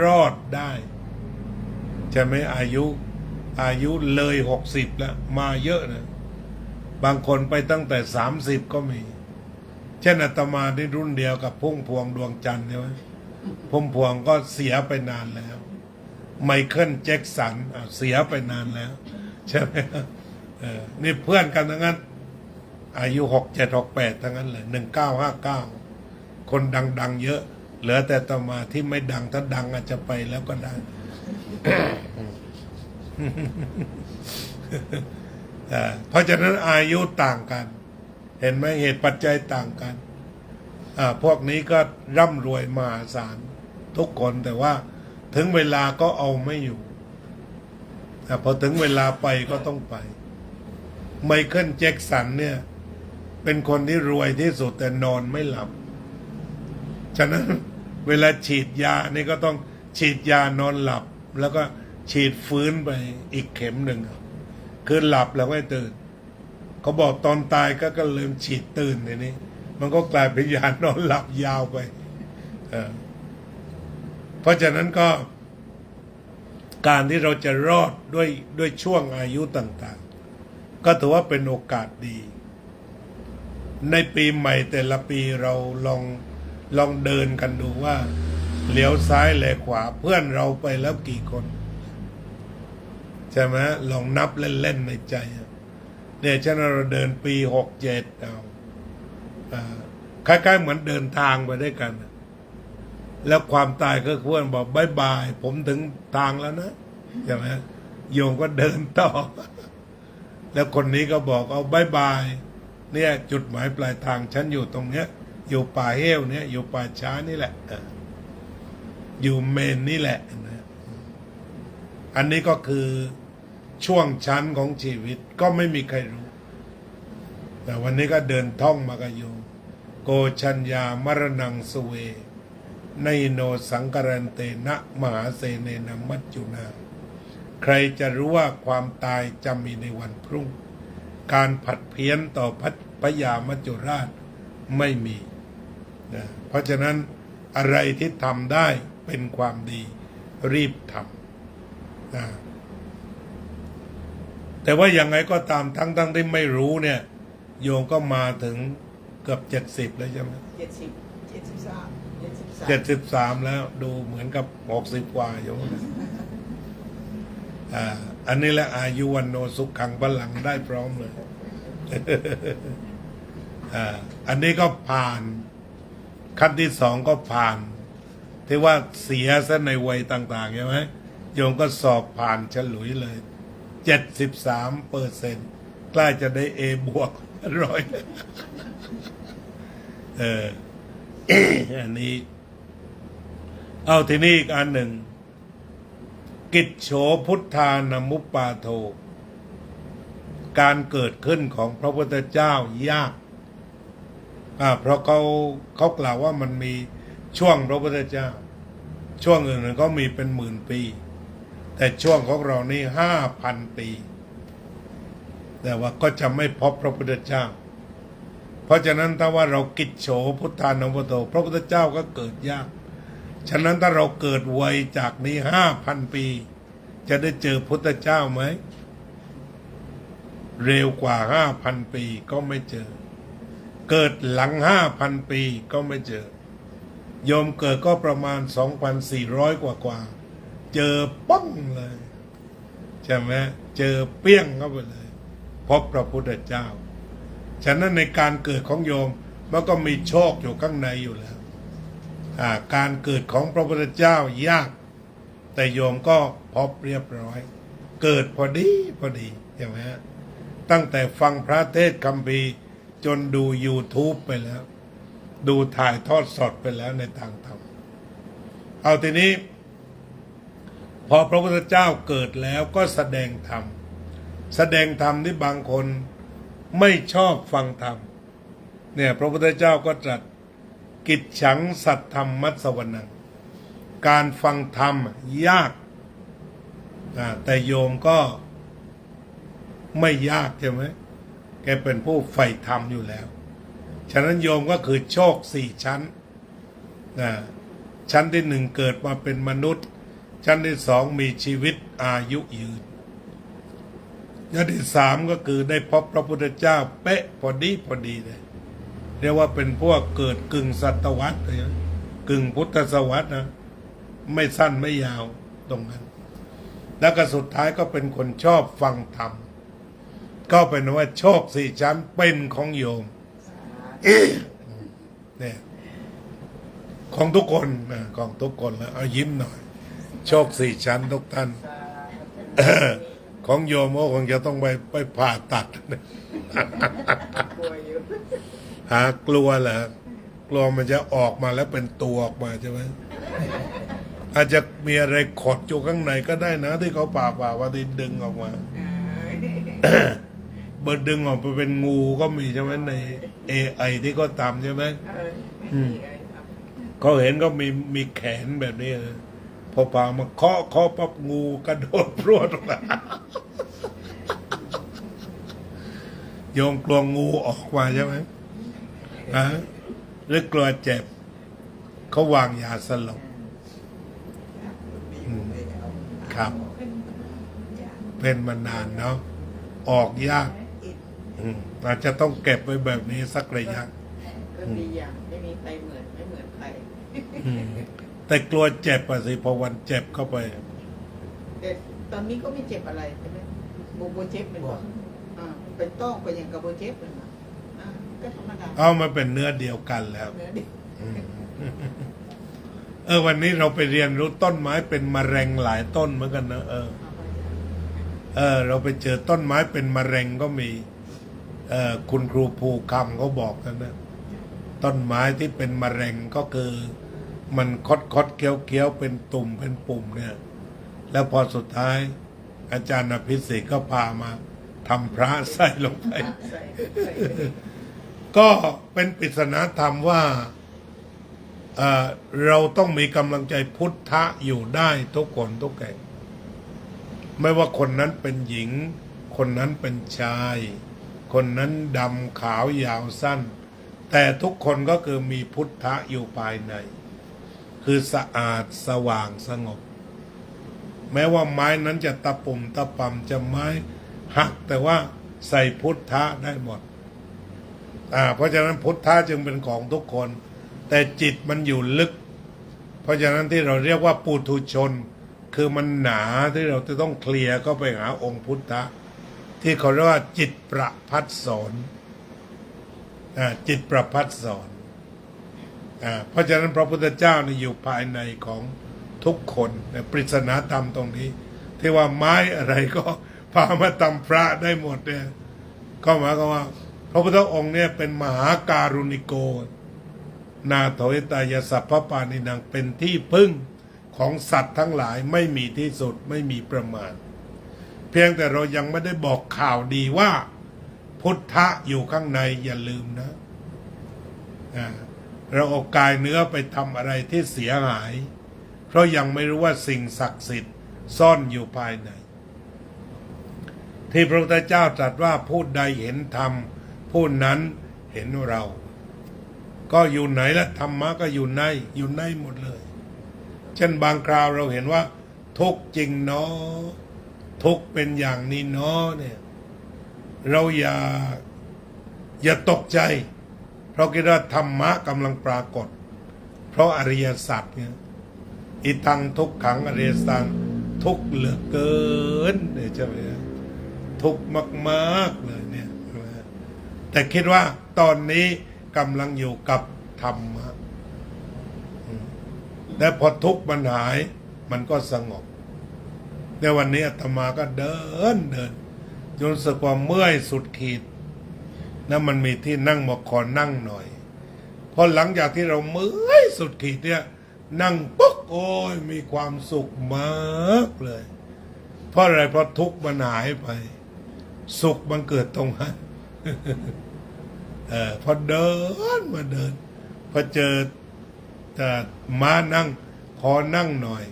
รอดได้ใช่ไหมอายุเลย60แล้วมาเยอะนะบางคนไปตั้งแต่30ก็มีเช่นอาตมาที่รุ่นเดียวกับพุ่มพวงดวงจันทร์ใช่ไหมพุ่มพวงก็เสียไปนานแล้วไมเคิลแจ็คสันเสียไปนานแล้วใช่ไหมนี่เพื่อนกันทั้งนั้นอายุ67 68ทั้งนั้นเลย1959คนดังๆเยอะเหลือแต่อาตมาที่ไม่ดังถ้าดังอาจจะไปแล้วก็ได้ เพราะฉะนั้นอายุต่างกันเห็นไหมเหตุปัจจัยต่างกันพวกนี้ก็ร่ำรวยมหาศาลทุกคนแต่ว่าถึงเวลาก็เอาไม่อยู่พอถึงเวลาไปก็ต้องไปไมเคิลแจ็คสันเนี่ยเป็นคนที่รวยที่สุดแต่นอนไม่หลับฉะนั้นเวลาฉีดยานี่ก็ต้องฉีดยานอนหลับแล้วก็ฉีดฟื้นไปอีกเข็มหนึ่งคือหลับแล้วไม่ตื่นเขาบอกตอนตายก็เริ่มฉีดตื่นในนี้มันก็กลายเป็นยานอนหลับยาวไปเพราะฉะนั้นก็การที่เราจะรอดด้วยช่วงอายุต่างๆก็ถือว่าเป็นโอกาสดีในปีใหม่แต่ละปีเราลองเดินกันดูว่าเหลียวซ้ายแลขวาเพื่อนเราไปแล้วกี่คน ใช่ไหมลองนับเล่นๆในใจเนี่ยฉะนั้นเราเดินปี67เอาคล้ายๆเหมือนเดินทางไปด้วยกันแล้วความตายก็ควรบอกบายบายผมถึงทางแล้วนะใช่ไหมโยมก็เดินต่อแล้วคนนี้ก็บอกเอาบายบายเนี่ยจุดหมายปลายทางฉันอยู่ตรงเนี้ยอยู่ป่าเฮวเนี่ยอยู่ป่าช้านี่แหละอยู่เมนนี่แหละนะอันนี้ก็คือช่วงชั้นของชีวิตก็ไม่มีใครรู้แต่วันนี้ก็เดินท่องมากโยมโกชัญญามรณังสเวไนโนสังกรันเตนะมหาเสเนนะมัจจุนาใครจะรู้ว่าความตายจะมีในวันพรุ่งการผัดเพี้ยนต่อพญามัจจุราชไม่มีนะเพราะฉะนั้นอะไรที่ทำได้เป็นความดีรีบทำนะแต่ว่ายังไงก็ตามทั้งที่ไม่รู้เนี่ยโยมก็มาถึงเกือบ70แล้วใช่ไหม73แล้วดูเหมือนกับ60กว่าโยมอันนี้แหละอายุวันโนสุขังพลังได้พร้อมเลย อันนี้ก็ผ่านขั้นที่2ก็ผ่านที่ว่าเสียซะในวัยต่างๆใช่ไหมโยมก็สอบผ่านฉลุยเลย73%กล้าจะได้ A บวก100อันนี้เอาทีนี้อีกอันหนึ่งกิจโฉพุทธานามุปปาโทการเกิดขึ้นของพระพุทธเจ้ายากเพราะเขากล่าวว่ามันมีช่วงพระพุทธเจ้าช่วงอื่นก็มีเป็นหมื่นปีแต่ช่วงของเรานี่5,000 ปีแต่ว่าก็จะไม่พบพระพุทธเจ้าเพราะฉะนั้นถ้าว่าเรากิจโฉพุทธานามุปปาโทพระพุทธเจ้าก็เกิดยากฉะนั้นถ้าเราเกิดไวจากนี้5,000 ปีจะได้เจอพุทธเจ้าไหมเร็วกว่า5,000 ปีก็ไม่เจอเกิดหลัง5,000 ปีก็ไม่เจอโยมเกิดก็ประมาณ 2,400 กว่าเจอป้องเลยใช่ไหมเจอเปี้ยงเข้าไปเลยพบพระพุทธเจ้าฉะนั้นในการเกิดของโยมมันก็มีโชคอยู่ข้างในอยู่แล้วการเกิดของพระพุทธเจ้ายากแต่โยมก็พบเรียบร้อยเกิดพอดีใช่ไหมฮะตั้งแต่ฟังพระเทศน์คัมภีร์จนดู YouTube ไปแล้วดูถ่ายทอดสดไปแล้วในทางธรรมเอาทีนี้พอพระพุทธเจ้าเกิดแล้วก็แสดงธรรมที่บางคนไม่ชอบฟังธรรมเนี่ยพระพุทธเจ้าก็ตรัสกิจฉังสัตธรรมมัสสวนังการฟังธรรมยากแต่โยมก็ไม่ยากใช่ไหมแกเป็นผู้ใฝ่ธรรมอยู่แล้วฉะนั้นโยมก็คือโชค4 ชั้นชั้นที่1เกิดมาเป็นมนุษย์ชั้นที่2มีชีวิตอายุยืนชั้นที่3ก็คือได้พบพระพุทธเจ้าเป๊ะพอดีเลยเรียกว่าเป็นพวกเกิดกึ่งศตวรรษเลยกึ่งพุทธศตวรรษนะไม่สั้นไม่ยาวตรงนั้นแล้วก็สุดท้ายก็เป็นคนชอบฟังธรรมก็เป็นว่าโชค4 ชั้นเป็นของโยมเนี่ยของทุกคนของทุกคนแล้วเอายิ้มหน่อยโชค4 ชั้นทุกท่านของโยมก็คงจะต้องไปผ่าตัดกลัวเหรอกลัวมันจะออกมาแล้วเป็นตัวออกมาใช่ไหมอาจจะมีอะไรขดอยู่ข้างในก็ได้นะที่เขาผ่าว่าที่ดึงออกมาเบิดดึงออกไปเป็นงูก็มีใช่ไหมใน AI ที่เขาทำใช่ไหมเขาเห็นก็มีแขนแบบนี้พอผ่ามาเคาะปั๊บงูกระโดดพรวดออกมาโยมกลัวงูออกมาใช่ไหมหรือกลัวเจ็บเขาวางยาสลบครับเป็นมานานเนาะออกยากอาจจะต้องเก็บไว้แบบนี้สักระยะก็มีอย่างไม่มีใครไม่เหมือนใครแต่กลัวเจ็บสิพอวันเจ็บเข้าไปแต่ ตอนนี้ก็ไม่เจ็บอะไรใช่ไหมโบเจ็บเป็นบ่เป็นต้องไปอย่างกับโบเจ็บเป็นมาก็ธรรมดาเอามาเป็นเนื้อเดียวกันแล้ว เนื้อดิ วันนี้เราไปเรียนรู้ต้นไม้เป็นมะเร็งหลายต้นเหมือนกันนะเราไปเจอต้นไม้เป็นมะเร็งก็มีคุณครูภูคำเขาบอกกันนะต้นไม้ที่เป็นมะเร็งก็คือมันคดเคี้ยวเป็นตุ่มเป็นปุ่มเนี่ยแล้วพอสุดท้ายอาจารย์อภิสิทธิ์ก็พามาทำพระใส่ลงไป ก็เป็นปริศนาธรรมว่าเราต้องมีกำลังใจพุทธะอยู่ได้ทุกคนทุกแห่งไม่ว่าคนนั้นเป็นหญิงคนนั้นเป็นชายคนนั้นดำขาวยาวสั้นแต่ทุกคนก็คือมีพุทธะอยู่ภายในคือสะอาดสว่างสงบแม้ว่าไม้นั้นจะตะปุ่มตะปำจะไม้หักแต่ว่าใส่พุทธะได้หมดเพราะฉะนั้นพุทธะจึงเป็นของทุกคนแต่จิตมันอยู่ลึกเพราะฉะนั้นที่เราเรียกว่าปุถุชนคือมันหนาที่เราจะต้องเคลียร์ก็ไปหาองค์พุทธะที่เขาเรียกว่าจิตประภัสสรจิตประภัสสรเพราะฉะนั้นพระพุทธเจ้านี่อยู่ภายในของทุกคนในปริศนาธรรมตรงนี้ที่ว่าไม้อะไรก็พามาทำพระได้หมดเนี่ยก็หมายความว่าพระพุทธองค์เนี่ยเป็นมหาการุณิโกนาโถยตายสัพพปานินังเป็นที่พึ่งของสัตว์ทั้งหลายไม่มีที่สุดไม่มีประมาณเพียงแต่เรายังไม่ได้บอกข่าวดีว่าพุทธะอยู่ข้างในอย่าลืมนะเราเอากายเนื้อไปทำอะไรที่เสียหายเพราะยังไม่รู้ว่าสิ่งศักดิ์สิทธิ์ซ่อนอยู่ภายในที่พระพุทธเจ้าตรัสว่าผู้ใดเห็นธรรมผู้นั้นเห็นเราก็อยู่ไหนละธรรมะก็อยู่ในหมดเลยเช่นบางคราวเราเห็นว่าทุกข์จริงเนาะทุกข์เป็นอย่างนี้เนาะเนี่ยเราอย่าตกใจเพราะคิดว่าธรรมะกำลังปรากฏเพราะอริยสัจเนี่ยอิทังทุกขังอริยสัจทุกข์เหลือเกินเนี่ยใช่ไหมทุกข์มากๆเลยเนี่ยแต่คิดว่าตอนนี้กำลังอยู่กับธรรมะและพอทุกข์มันหายมันก็สงบในวันนี้อาตมาก็เดินจนรู้สึกว่าเมื่อยสุดขีดแล้วมันมีที่นั่งมาขอนั่งหน่อยพอหลังจากที่เราเมื่อยสุดขีดเนี่ยนั่งปุ๊บโอ้ยมีความสุขมากเลยเพราะอะไรเพราะทุกข์มันหายไปสุขมันเกิดตรงนั้นพอเดินพอเจอแต่ม้านั่งขอนั่งหน่อย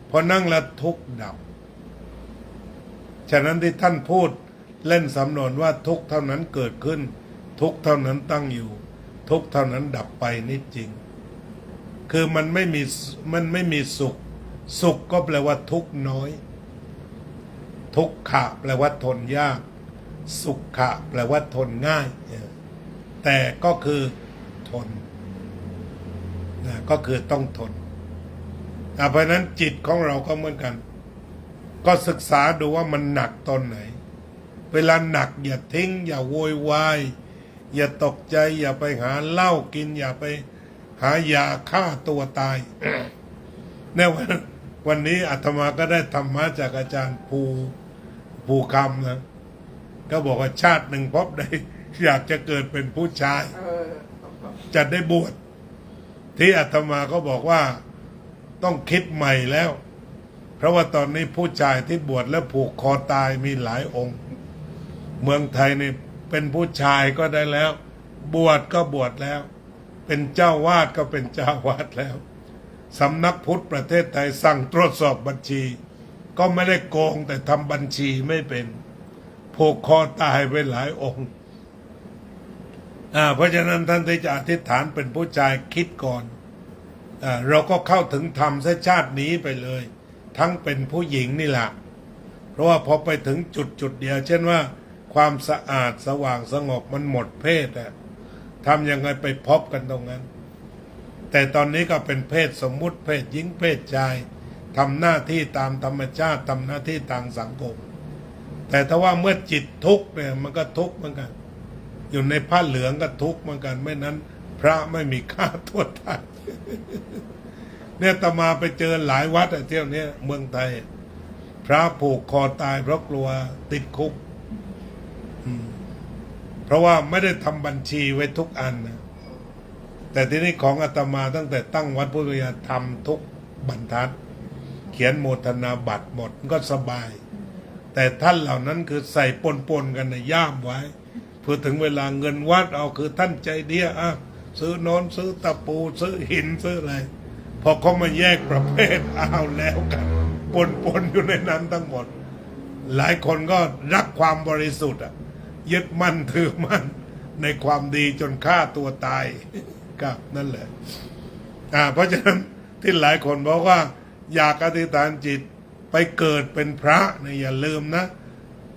พอนั่งแล้วทุกข์ดับฉะนั้นที่ท่านพูดเล่นสำนวนว่าทุกข์เท่านั้นเกิดขึ้นทุกข์เท่านั้นตั้งอยู่ทุกข์เท่านั้นดับไปนี่จริงคือมันไม่มีสุขก็แปลว่าทุกข์น้อยทุกขะแปลว่าทนยากสุขะแปลว่าทนง่ายแต่ก็คือทนก็คือต้องทนเพราะนั้นจิตของเราก็เหมือนกันก็ศึกษาดูว่ามันหนักตอนไหนเวลาหนักอย่าทิ้งอย่าโวยวายอย่าตกใจอย่าไปหาเหล้ากินอย่าไปหายาฆ่าตัวตาย ในวันนี้อาตมาก็ได้ธรรมะจากอาจารย์ภูคำนะก็บอกว่าชาติหนึ่งพบได้อยากจะเกิดเป็นผู้ชายจะได้บวชที่อาตมาก็บอกว่าต้องคิดใหม่แล้วเพราะว่าตอนนี้ผู้ชายที่บวชแล้วผูกคอตายมีหลายองค์เมืองไทยนี่เป็นผู้ชายก็ได้แล้วบวชก็บวชแล้วเป็นเจ้าวาดก็เป็นเจ้าวาดแล้วสำนักพุทธประเทศไทยสั่งตรวจสอบบัญชีก็ไม่ได้โกงแต่ทำบัญชีไม่เป็นผูกคอตายไปหลายองค์เพราะฉะนั้นท่านที่จะอธิษฐานเป็นผู้ชายคิดก่อนเราก็เข้าถึงธรรมซะชาตินี้ไปเลยทั้งเป็นผู้หญิงนี่แหละเพราะว่าพอไปถึงจุดเดียวเช่นว่าความสะอาดสว่างสงบมันหมดเพศทำยังไงไปพบกันตรงนั้นแต่ตอนนี้ก็เป็นเพศสมมุติเพศหญิงเพศชาย ทำหน้าที่ตามธรรมชาติทำหน้าที่ทางสังคมแต่ถ้าว่าเมื่อจิตทุกข์เนี่ยมันก็ทุกข์เหมือนกันอยู่ในผ้าเหลืองก็ทุกข์เหมือนกันไม่นั้นพระไม่มีค่าตัวตายเนี่ยอาตมาไปเจอหลายวัดเที่ยวนี้เมืองไทยพระผูกคอตายเพราะกลัวติดคุกเพราะว่าไม่ได้ทำบัญชีไว้ทุกอันนะแต่ที่นี่ของอาตมาตั้งแต่ตั้งวัดพุทธยาทำทุกบรรทัดเขียนโมทนาบัตรหมดก็สบายแต่ท่านเหล่านั้นคือใส่ปนกันนะย่ามไว้เพื่อถึงเวลาเงินวัดเอาคือท่านใจเดียวซื้อโน้นซื้อตะปูซื้อหินซื้ออะไรพอเขามาแยกประเภทเอาแล้วกันปนอยู่ในนั้นทั้งหมดหลายคนก็รักความบริสุทธิ์ยึดมั่นถือมั่นในความดีจนฆ่าตัวตายครับนั่นแหละเพราะฉะนั้นที่หลายคนบอกว่าอยากอธิษฐานจิตไปเกิดเป็นพระเนี่ยอย่าลืมนะ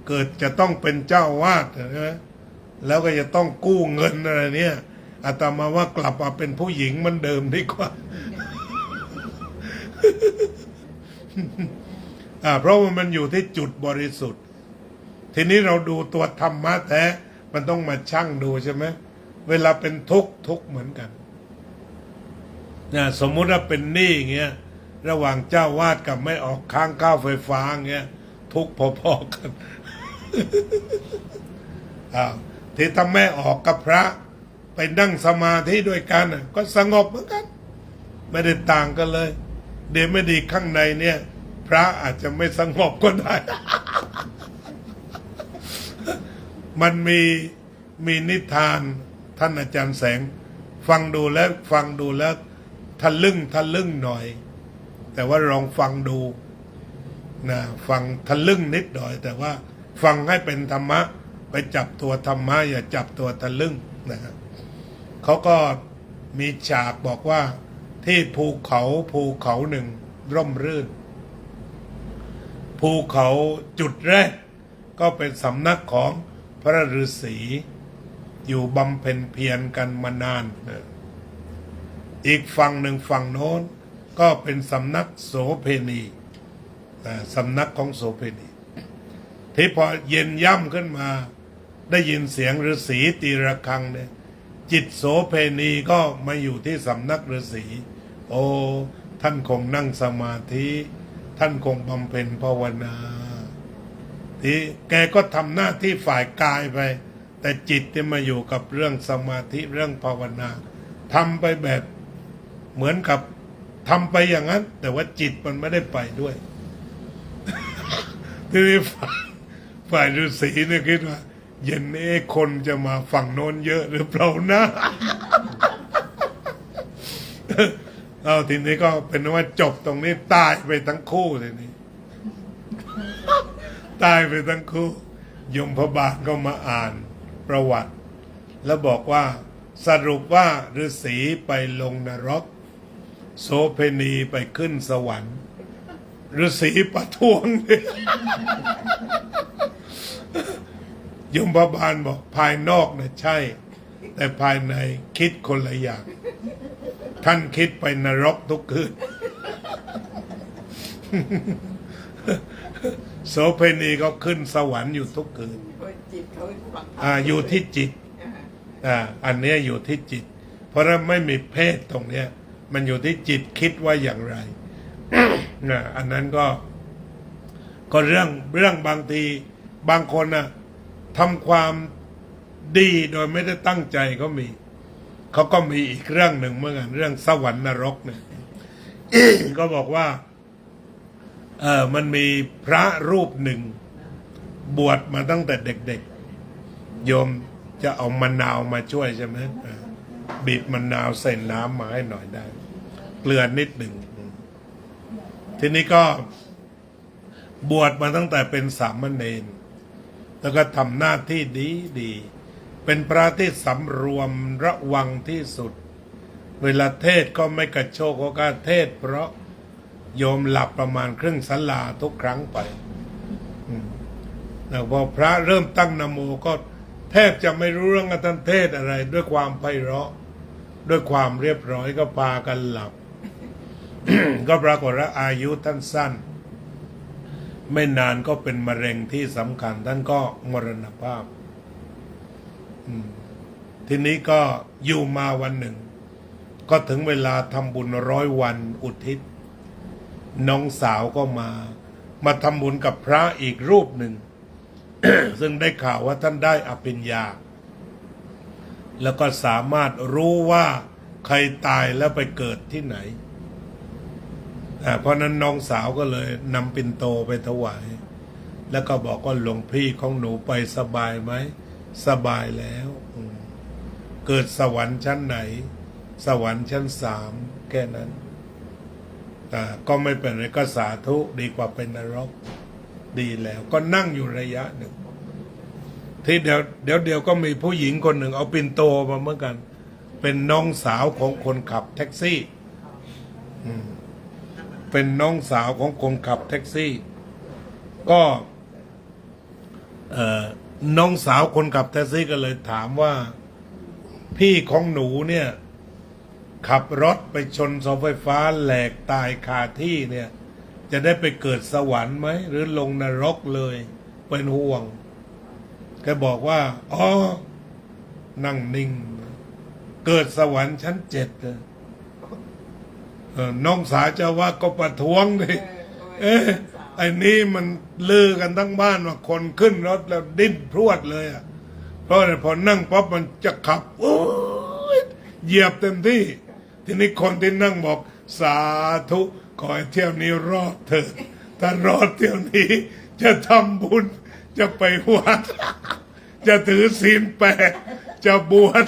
เกิดจะต้องเป็นเจ้าวาดใช่ไหมแล้วก็จะต้องกู้เงินอะไรเนี่ยอาตมาว่ากลับมาเป็นผู้หญิงเหมือนเดิมดีกว่า เพราะว่ามันอยู่ที่จุดบริสุทธิ์ทีนี้เราดูตัวธรรมะแท้มันต้องมาชั่งดูใช่ไหมเวลาเป็นทุกข์เหมือนกันสมมุติว่าเป็นหนี้อย่างเงี้ยระหว่างเจ้าวาดกับไม่ออกค้างค่าไฟฟ้าเงี้ยทุกข์พอๆกันที่ถ้าแม่ออกกับพระไปนั่งสมาธิด้วยกันก็สงบเหมือนกันไม่ได้ต่างกันเลยเดี๋ยวไม่ดีข้างในเนี่ยพระอาจจะไม่สงบก็ได้ มันมีนิทานท่านอาจารย์แสงฟังดูแล้วทะลึ่งหน่อยแต่ว่าลองฟังดูนะฟังทะลึ่งนิดหน่อยแต่ว่าฟังให้เป็นธรรมะไปจับตัวธรรมะอย่าจับตัวทะลึ่งนะครับเขาก็มีฉากบอกว่าที่ภูเขาหนึ่งร่มรื่นภูเขาจุดแรกก็เป็นสำนักของพระฤาษีอยู่บำเพ็ญเพียรกันมานานอีกฝั่งหนึ่งฝั่งโน้นก็เป็นสำนักโสเพณีสำนักของโสเพณีที่พอเย็นย่ำขึ้นมาได้ยินเสียงฤาษีตีระฆังเนี่ยจิตโสเพณีก็มาอยู่ที่สำนักฤาษีโอ้ท่านคงนั่งสมาธิท่านคงบำเพ็ญภาวนาที่แกก็ทำหน้าที่ฝ่ายกายไปแต่จิตที่มาอยู่กับเรื่องสมาธิเรื่องภาวนาทำไปแบบเหมือนกับทำไปอย่างนั้นแต่ว่าจิตมันไม่ได้ไปด้วย ทีนี้ฝ่ายฤาษีเนี่ยคิดว่าเย็นนี้คนจะมาฝั่งโน้นเยอะหรือเปล่านะ เอาทีนี้ก็เป็นว่าจบตรงนี้ตายไปทั้งคู่ทีนี้ ตายไปทั้งคู่ยมพบาลก็มาอ่านประวัติ แล้วบอกว่าสรุปว่าฤาษีไปลงนรกโสเพณีไปขึ้นสวรรค์ฤาษีประท้วงเลยยมพบาลบอกภายนอกนะใช่แต่ภายในคิดคนละอย่างท่านคิดไปนรกทุกคืน โสเพณีก็ขึ้นสวรรค์อยู่ทุกคืนอยู่ที่จิตอันนี้อยู่ที่จิตเพราะว่าไม่มีเพศตรงเนี้ยมันอยู่ที่จิตคิดว่าอย่างไร อันนั้นก็เรื่องบางทีบางคนทำความดีโดยไม่ได้ตั้งใจก็มีเขาก็มีอีกเรื่องหนึ่งเหมือนกันเรื่องสวรรค์นรกเนี่ย ก็บอกว่ามันมีพระรูปหนึ่งบวชมาตั้งแต่เด็กๆโยมจะเอามะนาวมาช่วยใช่ไหมบีบมะนาวใส่น้ำมาให้หน่อยได้เกลือนิดหนึ่งทีนี้ก็บวชมาตั้งแต่เป็นสามเณรแล้วก็ทำหน้าที่ดีเป็นพระที่สำรวมระวังที่สุดเวลาเทศก็ไม่กระโชกโอกาสเทศเพราะโยมหลับประมาณครึ่งศาลาทุกครั้งไปแต่พอพระเริ่มตั้งนะโมก็แทบจะไม่รู้เรื่องท่านเทศอะไรด้วยความไพเราะด้วยความเรียบร้อยก็พากันหลับ ก็ปรากฏว่าอายุท่านสั้น ไม่นานก็เป็นมะเร็งที่สำคัญท่านก็มรณภาพทีนี้ก็อยู่มาวันหนึ่ง ก็ถึงเวลาทำบุญ100 วันอุทิศ น้องสาวก็มาทำบุญกับพระอีกรูปหนึ่ง ซึ่งได้ข่าวว่าท่านได้อภิญญา แล้วก็สามารถรู้ว่าใครตายแล้วไปเกิดที่ไหน เพราะนั้นน้องสาวก็เลยนำปิ่นโตไปถวาย แล้วก็บอกว่าหลวงพี่ของหนูไปสบายไหมสบายแล้วเกิดสวรรค์ชั้นไหน สวรรค์ชั้น3แค่นั้นก็ไม่เป็นไรก็สาธุดีกว่าเป็นนรกดีแล้วก็นั่งอยู่ระยะหนึ่งที่เดี๋ยวก็มีผู้หญิงคนหนึ่งเอาปิ่นโตมาเหมือนกัน เป็นน้องสาวของคนขับแท็กซี่เป็นน้องสาวของคนขับแท็กซี่ ก็น้องสาวคนขับแท็กซี่ก็เลยถามว่าพี่ของหนูเนี่ยขับรถไปชนเสาไฟฟ้าแหลกตายคาที่เนี่ยจะได้ไปเกิดสวรรค์ไหมหรือลงนรกเลยเป็นห่วงแกบอกว่าอ๋อนั่งนิ่งเกิดสวรรค์ชั้น7เลยน้องสาวจะว่าก็ประท้วงเลยไอ้นี่มันลือกันทั้งบ้านว่าคนขึ้นรถแล้วดิ้นพรวดเลยอ่ะเพราะพอนั่งปั๊บมันจะขับโอ้ยเหยียบเต็มที่ทีนี้คนที่นั่งบอกสาธุขอให้เที่ยวนี้รอดเถิดถ้ารอดเที่ยวนี้จะทำบุญจะไปวัดจะถือศีล8จะบวช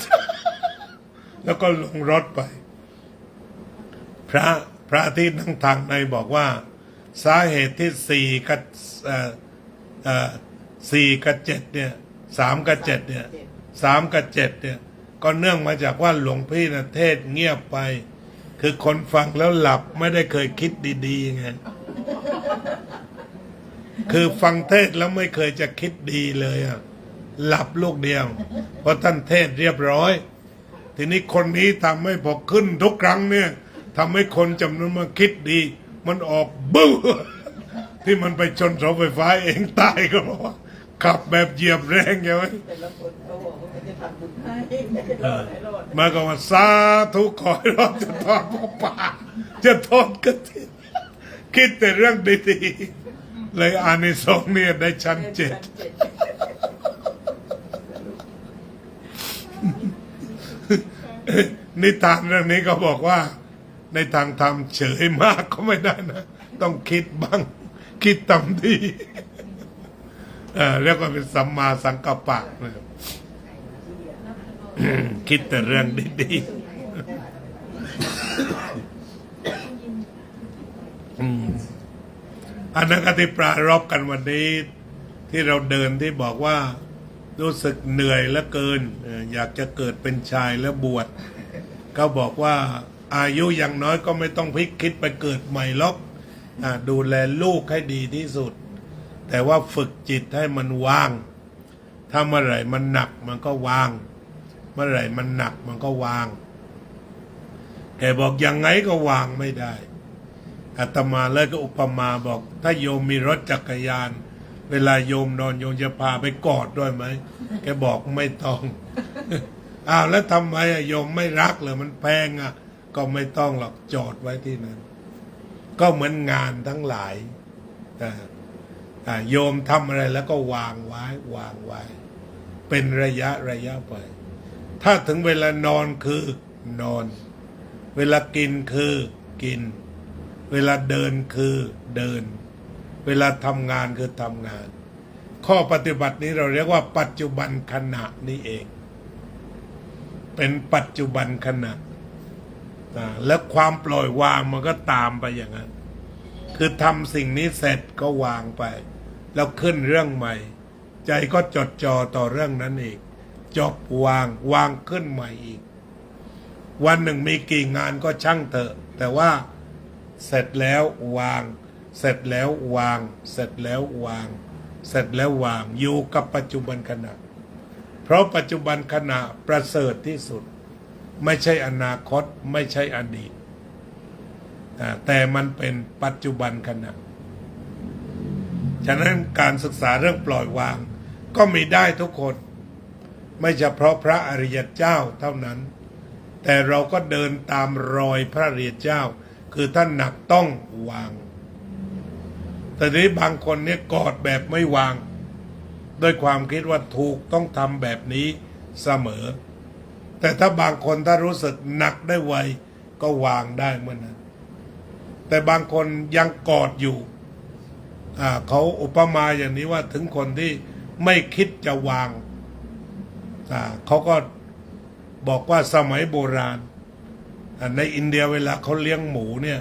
แล้วก็ลงรถไปพระที่นั่งทางในบอกว่าสาเหตุที่4 กับ 7เนี่ย3 กับ 7เนี่ย3 กับ 7เนี่ยก็เนื่องมาจากว่าหลวงพี่นะเทศเงียบไปคือคนฟังแล้วหลับไม่ได้เคยคิดดีๆไงคือฟังเทศแล้วไม่เคยจะคิดดีเลยอ่ะหลับลูกเดียวเพราะท่านเทศเรียบร้อยทีนี้คนนี้ทำให้พอขึ้นทุกครั้งเนี่ยทำให้คนจำนวนมากคิดดีมันออกบึ้งที่มันไปชนเสาไฟฟ้าเองตายก็เพราะว่าขับแบบเหยียบแรงไงวะแต่ละคนเขาบอกว่าจะทำบุญให้มาก็ว่าสาธุขอให้รอดจะทอดพ่อป่าจะทอดกระถิ่นคิดแต่เรื่องดีๆเลยอานิสงส์เนี่ยได้ชั้น7นิทานเรื่องนี้ก็บอกว่าในทางธรรมเฉยมากก็ไม่ได้นะต้องคิดบ้างคิดตามดีเรียกว่าเป็นสัมมาสังกัปปะนะครับคิดแต่เรื่องดีๆอันนั้นก็ที่ปรารภกันวันนี้ที่เราเดินที่บอกว่ารู้สึกเหนื่อยเหลือเกินอยากจะเกิดเป็นชายแล้วบวชเขาบอกว่าอายุอย่างน้อยก็ไม่ต้องพลิกคิดไปเกิดใหม่หรอกดูแลลูกให้ดีที่สุดแต่ว่าฝึกจิตให้มันว่างถ้าเมื่อไหร่มันหนักมันก็วางเมื่อไหร่มันหนักมันก็วางแกบอกยังไงก็วางไม่ได้อาตมาเลยก็อุปมาบอกถ้าโยมมีรถจักรยานเวลาโยมนอนโยมจะพาไปกอดด้วยไหมแกบอกไม่ต้องอ้าวแล้วทำไมโยมไม่รักเลยมันแพงก็ไม่ต้องหรอกจอดไว้ที่นั้นก็เหมือนงานทั้งหลายโยมทำอะไรแล้วก็วางไว้เป็นระยะไปถ้าถึงเวลานอนคือนอนเวลากินคือกินเวลาเดินคือเดินเวลาทำงานคือทำงานข้อปฏิบัตินี้เราเรียกว่าปัจจุบันขณะนี่เองเป็นปัจจุบันขณะแล้วความปล่อยวางมันก็ตามไปอย่างนั้นคือทำสิ่งนี้เสร็จก็วางไปแล้วขึ้นเรื่องใหม่ใจก็จดจ่อต่อเรื่องนั้นอีกจบวางขึ้นใหม่อีกวันหนึ่งมีกี่งานก็ช่างเถอะแต่ว่าเสร็จแล้ววางเสร็จแล้ววางเสร็จแล้ววางเสร็จแล้ววางอยู่กับปัจจุบันขณะเพราะปัจจุบันขณะประเสริฐที่สุดไม่ใช่อนาคตไม่ใช่อดีต แต่มันเป็นปัจจุบันขณะฉะนั้นการศึกษาเรื่องปล่อยวางก็มีได้ทุกคนไม่เฉพาะพระอริยเจ้าเท่านั้นแต่เราก็เดินตามรอยพระอริยเจ้าคือท่านหนักต้องวางแต่ทีนี้บางคนเนี่ยกอดแบบไม่วางด้วยความคิดว่าถูกต้องทำแบบนี้เสมอแต่ถ้าบางคนถ้ารู้สึกหนักได้ไวก็วางได้เมื่อนั้นแต่บางคนยังกอดอยู่เขาอุปมาอย่างนี้ว่าถึงคนที่ไม่คิดจะวางเขาก็บอกว่าสมัยโบราณในอินเดียเวลาเขาเลี้ยงหมูเนี่ย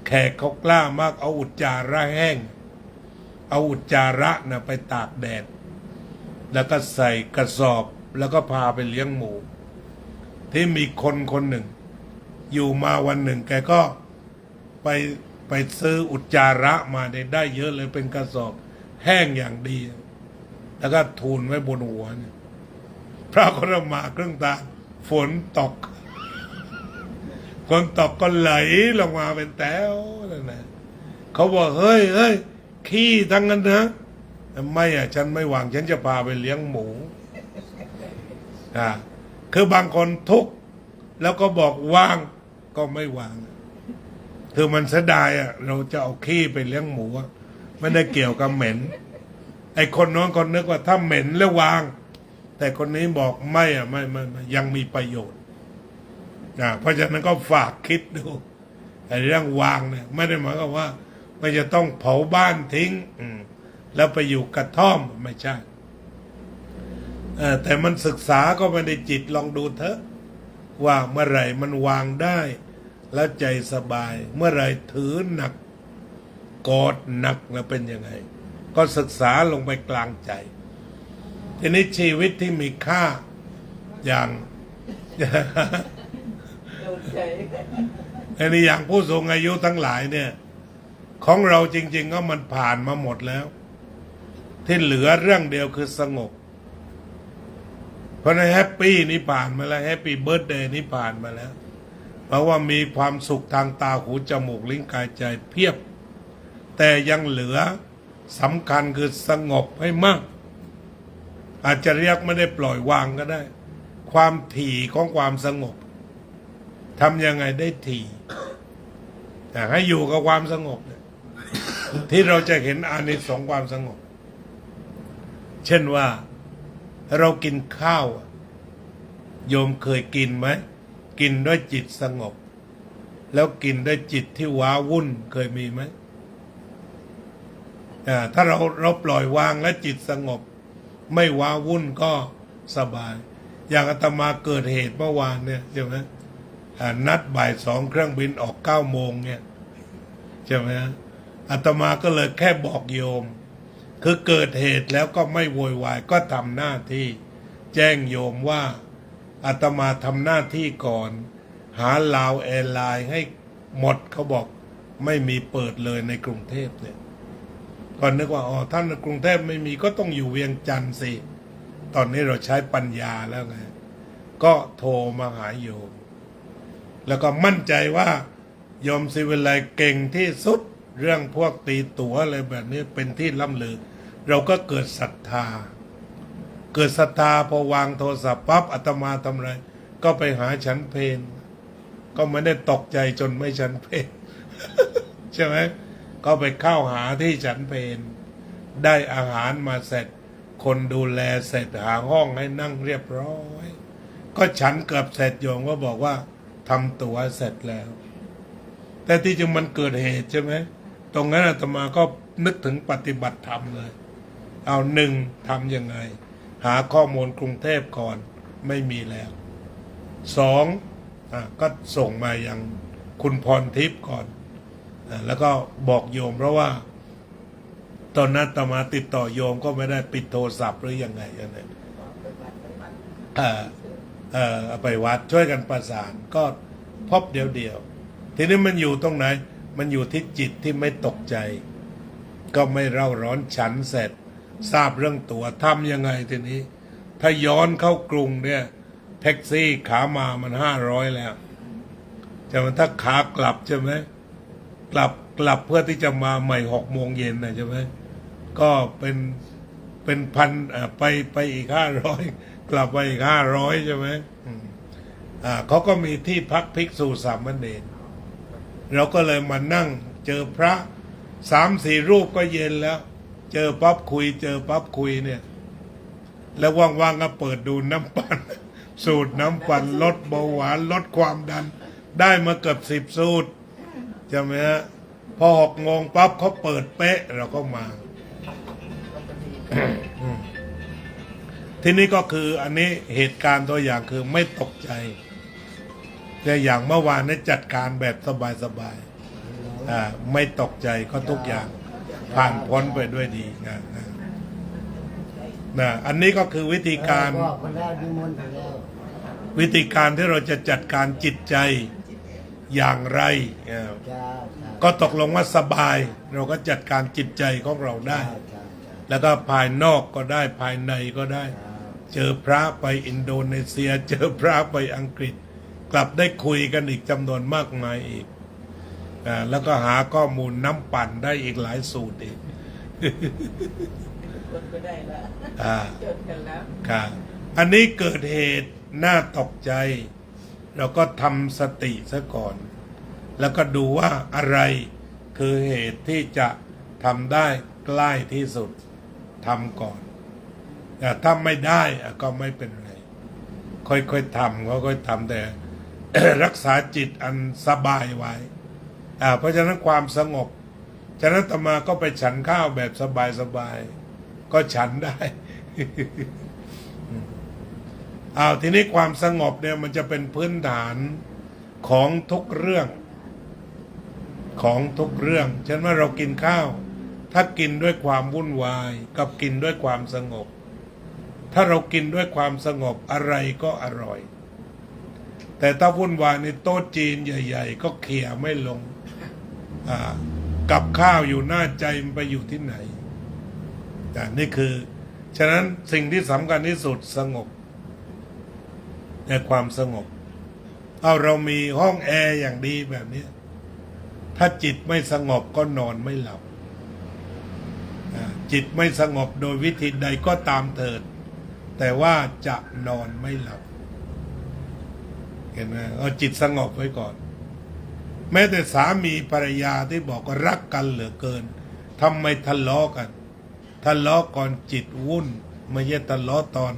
แขกเขากล้ามากเอาอุจจาระแห้งเอาอุจจาระนะไปตากแดดแล้วก็ใส่กระสอบแล้วก็พาไปเลี้ยงหมูที่มีคนคนหนึ่งอยู่มาวันหนึ่งแกก็ไปซื้ออุจจาระมาได้เยอะเลยเป็นกระสอบแห้งอย่างดีแล้วก็ทูลไว้บนหัวเนี่ยพระก็มาเครื่องตาฝนตกก็ไหลลงมาเป็นแถวนั่นแหละเขาบอกเฮ้ยขี้ทั้งนั้นนะไม่ฉันไม่วางฉันจะพาไปเลี้ยงหมูคือบางคนทุกข์แล้วก็บอกวางก็ไม่วางคือมันเสียดายเราจะเอาขี้ไปเลี้ยงหมูไม่ได้เกี่ยวกับเหม็นไอ้คนน้องคนนึกว่าถ้าเหม็นแล้ววางแต่คนนี้บอกไม่ยังมีประโยชน์เพราะฉะนั้นก็ฝากคิดดูไอ้เรื่องวางเนี่ยไม่ได้หมายความว่ามันจะต้องเผาบ้านทิ้งแล้วไปอยู่กระท่อมไม่ใช่แต่มันศึกษาก็ไม่ได้จิตลองดูเถอะว่าเมื่อไหร่มันวางได้แล้วใจสบายเมื่อไหร่ถือหนักกอดหนักแล้วเป็นยังไงก็ศึกษาลงไปกลางใจทีนี้ชีวิตที่มีค่าอย่างอันนี้อย่างผู้สูงอายุทั้งหลายเนี่ยของเราจริงๆก็มันผ่านมาหมดแล้วที่เหลือเรื่องเดียวคือสงบเพราะในแฮปปี้นี่ผ่านมาแล้วแฮปปี้เบิร์ธเดย์นี่ผ่านมาแล้วเพราะว่ามีความสุขทางตาหูจมูกลิ้นกายใจเพียบแต่ยังเหลือสำคัญคือสงบให้มากอาจจะเรียกไม่ได้ปล่อยวางก็ได้ความถี่ของความสงบทำยังไงได้ถี่แต่ให้อยู่กับความสงบเนี่ยที่เราจะเห็นอานิสงส์ความสงบเช่นว่าเรากินข้าวโยมเคยกินไหมกินด้วยจิตสงบแล้วกินด้วยจิตที่ว้าวุ่นเคยมีไหมถ้าเราปล่อยวางและจิตสงบไม่ว้าวุ่นก็สบายอย่างอาตมาเกิดเหตุเมื่อวานเนี่ยใช่ไหมนัดบ่าย2เครื่องบินออก9 โมงเนี่ยใช่ไหมอาตมาก็เลยแค่บอกโยมคือเกิดเหตุแล้วก็ไม่โวยวายก็ทำหน้าที่แจ้งโยมว่าอาตมาทำหน้าที่ก่อนหาลาวแอร์ไลน์ให้หมดเขาบอกไม่มีเปิดเลยในกรุงเทพเนี่ยก่อนนึกว่าท่านในกรุงเทพไม่มีก็ต้องอยู่เวียงจันทร์สิตอนนี้เราใช้ปัญญาแล้วไงก็โทรมาหาโยมแล้วก็มั่นใจว่าโยมศิวิไลเก่งที่สุดเรื่องพวกตีตั๋วอะไรแบบนี้เป็นที่ล่ำลือเราก็เกิดศรัทธาพอวางโทรศัพท์ปั๊บอาตมาทำไรก็ไปหาฉันเพลก็ไม่ได้ตกใจจนไม่ฉันเพล ใช่ไหมก็ไปเข้าหาที่ฉันเพลได้อาหารมาเสร็จคนดูแลเสร็จหาห้องให้นั่งเรียบร้อยก็ฉันเกือบเสร็จโยมก็บอกว่าทำตั๋วเสร็จแล้วแต่ที่จริงมันเกิดเหตุใช่ไหมตรงนั้นอาตมาก็นึกถึงปฏิบัติธรรมเลยเอา1ทำยังไงหาข้อมูลกรุงเทพก่อนไม่มีแล้ว2ก็ส่งมายังคุณพรทิพย์ก่อนแล้วก็บอกโยมเพราะว่าตอนนั้นอาตมาติดต่อโยมก็ไม่ได้ปิดโทรศัพท์หรือยังไงอย่างนี้เอาไปวัดช่วยกันประสานก็พบเดียวทีนี้มันอยู่ตรงไหนมันอยู่ที่จิตที่ไม่ตกใจก็ไม่เร่าร้อนฉันเสร็จทราบเรื่องตั๋วทำยังไงทีนี้ถ้าย้อนเข้ากรุงเนี่ยแท็กซี่ขามามัน500แล้ว ใช่ไหมถ้าขากลับใช่ไหมกลับเพื่อที่จะมาใหม่6 โมงเย็นนะใช่ไหมก็เป็นพันไปอีก500กลับไปอีก500ใช่ไหมเขาก็มีที่พักภิกษุสามเณรเราก็เลยมานั่งเจอพระ3-4 รูปก็เย็นแล้ว เจอปั๊บคุยเนี่ยแล้วว่างๆก็เปิดดูน้ำปั่นสูตรน้ำปั่นลดเบาหวานลดความดันได้มาเกือบ10 สูตรใช่ไหมฮะพอ6 โมงปั๊บเขาเปิดเป๊ะเราก็มา ทีนี้ก็คืออันนี้เหตุการณ์ตัวอย่างคือไม่ตกใจแต่อย่างเมื่อวานนี้จัดการแบบสบายๆไม่ตกใจก็ทุกอย่างผ่านพ้นไปด้วยดีนะอันนี้ก็คือวิธีการวิธีการที่เราจะจัดการจิตใจอย่างไรก็ตกลงว่าสบายเราก็จัดการจิตใจของเราได้แล้วก็ภายนอกก็ได้ภายในก็ได้เจอพระไปอินโดนีเซียเจอพระไปอังกฤษกลับได้คุยกันอีกจำนวนมากมายอีกแล้วก็หาข้อมูลน้ำปั่นได้อีกหลายสูตรอีกคนก็ได้ละจดกันแล้วอันนี้เกิดเหตุน่าตกใจเราก็ทำสติซะก่อนแล้วก็ดูว่าอะไรคือเหตุที่จะทำได้ใกล้ที่สุดทำก่อนถ้าไม่ได้ก็ไม่เป็นไรค่อยๆทำค่อยๆทำแต่ รักษาจิตอันสบายไว้เพราะฉะนั้นความสงบฉะนั้นอาตมาก็ไปฉันข้าวแบบสบายๆก็ฉันได้ ทีนี้ความสงบเนี่ยมันจะเป็นพื้นฐานของทุกเรื่องฉะนั้นเมื่อเรากินข้าวถ้ากินด้วยความวุ่นวายกับกินด้วยความสงบถ้าเรากินด้วยความสงบอะไรก็อร่อยแต่ถ้าวุ่นวายในโต๊ะจีนใหญ่ๆก็เขี่ยไม่ลงกับข้าวอยู่หน้าใจมันไปอยู่ที่ไหนนี่คือฉะนั้นสิ่งที่สำคัญที่สุดสงบในความสงบเรามีห้องแอร์อย่างดีแบบนี้ถ้าจิตไม่สงบก็นอนไม่หลับจิตไม่สงบโดยวิธีใดก็ตามเถิดแต่ว่าจะนอนไม่หลับเห็นไหมเอาจิตสงบไว้ก่อนแม้แต่สามีภรรยาที่บอกว่ารักกันเหลือเกินทำไมทะเลาะกันทะเลาะก่อนจิตวุ่นไม่ใช่ทะเลาะตอน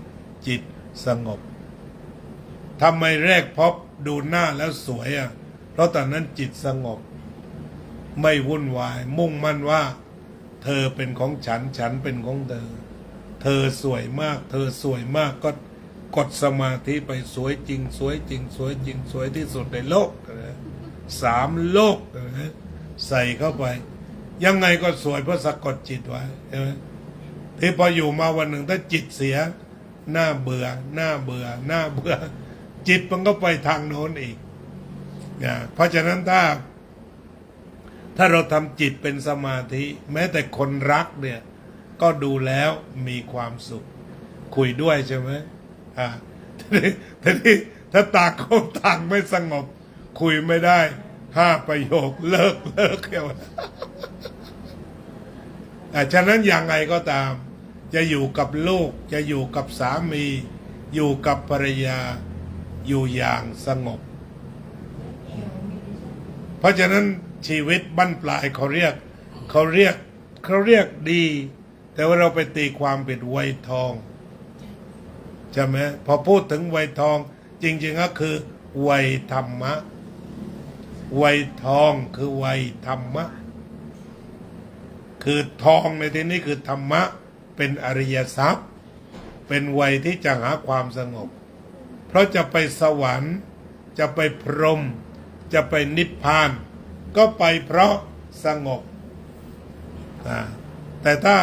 จิตสงบทำไมแรกพบดูหน้าแล้วสวยเพราะตอนนั้นจิตสงบไม่วุ่นวายมุ่งมั่นว่าเธอเป็นของฉันฉันเป็นของเธอเธอสวยมากเธอสวยมากก็กดสมาธิไปสวยจริงสวยจริงสวยจริงสวยที่สุดในโลก3 โลกใส่เข้าไปยังไงก็สวยเพราะสะกดจิตไว้ใช่ไหมที่พออยู่มาวันหนึ่งถ้าจิตเสียหน้าเบื่อจิตมันก็ไปทางโน้นอีกเพราะฉะนั้นถ้าเราทำจิตเป็นสมาธิแม้แต่คนรักเนี่ยก็ดูแล้วมีความสุขคุยด้วยใช่ไหมทีนี้ถ้าต่างคนต่างไม่สงบคุยไม่ได้5 ประโยคเลิกเกี่ยวฉะนั้นอย่างไรก็ตามจะอยู่กับลูกจะอยู่กับสามีอยู่กับภรรยาอยู่อย่างสงบเพราะฉะนั้นชีวิตบั้นปลายเขาเรียกดีแต่ว่าเราไปตีความเป็นวัยทองใช่ไหมพอพูดถึงวัยทองจริงๆก็คือวัยธรรมะวัยทองคือวัยธรรมะคือทองในที่นี้คือธรรมะเป็นอริยทรัพย์เป็นวัยที่จะหาความสงบเพราะจะไปสวรรค์จะไปพรหมจะไปนิพพานก็ไปเพราะสงบแต่ถ้า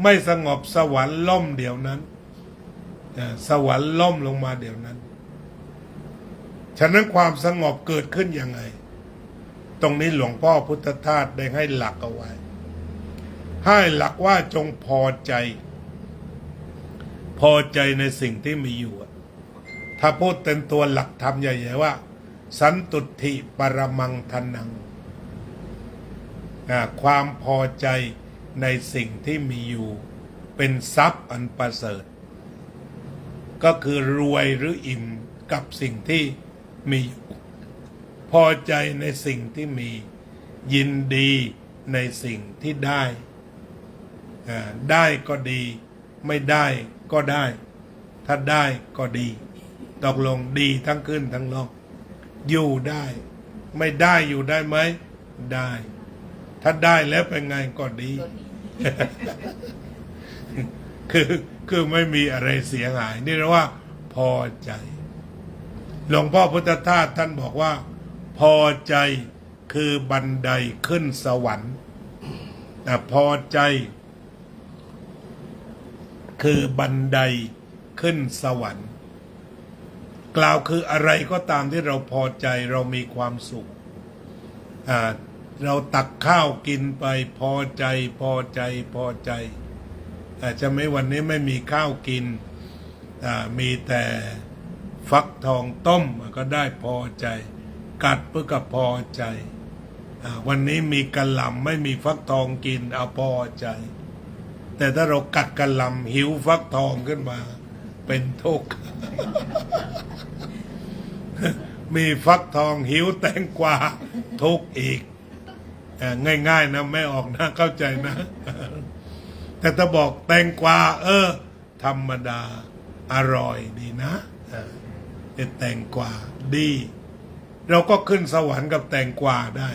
ไม่สงบสวรรค์ล่มเดี๋ยวนั้นสวรรค์ล่มลงมาเดี๋ยวนั้นฉะนั้นความสงบเกิดขึ้นยังไงตรงนี้หลวงพ่อพุทธทาสได้ให้หลักเอาไว้ให้หลักว่าจงพอใจในสิ่งที่มีอยู่ถ้าพูดเป็นตัวหลักธรรมใหญ่ๆว่า สันตุถิปรมังทนังความพอใจในสิ่งที่มีอยู่เป็นทรัพย์อันประเสริฐก็คือรวยหรืออิ่มกับสิ่งที่มีอยู่พอใจในสิ่งที่มียินดีในสิ่งที่ได้ได้ก็ดีไม่ได้ก็ได้ ถ้าได้ก็ดีตกลงดีทั้งขึ้นทั้งล่องอยู่ได้ไม่ได้อยู่ได้ไหมได้ถ้าได้แล้วเป็นไงก็ดี คือไม่มีอะไรเสียหายนี่เรียกว่าพอใจหลวงพ่อพุทธทาสท่านบอกว่าพอใจคือบันไดขึ้นสวรรค์พอใจคือบันไดขึ้นสวรรค์กล่าวคืออะไรก็ตามที่เราพอใจเรามีความสุขเราตักข้าวกินไปพอใจพอใจพอใจจะไม่วันนี้ไม่มีข้าวกินมีแต่ฟักทองต้มก็ได้พอใจกัดเพื่อก็พอใจวันนี้มีกะหล่ำไม่มีฟักทองกินเอาพอใจแต่ถ้าเรากัดกะหล่ำหิวฟักทองขึ้นมาเป็นทุกข์ มีฟักทองหิวแตงกวาทุกข์อีกง่ายๆนะไม่ออกนะเข้าใจนะ แต่ถ้าบอกแตงกวาธรรมดาอร่อยดีนะแตงกวาดีเราก็ขึ้นสวรรค์กับแตงกวาได้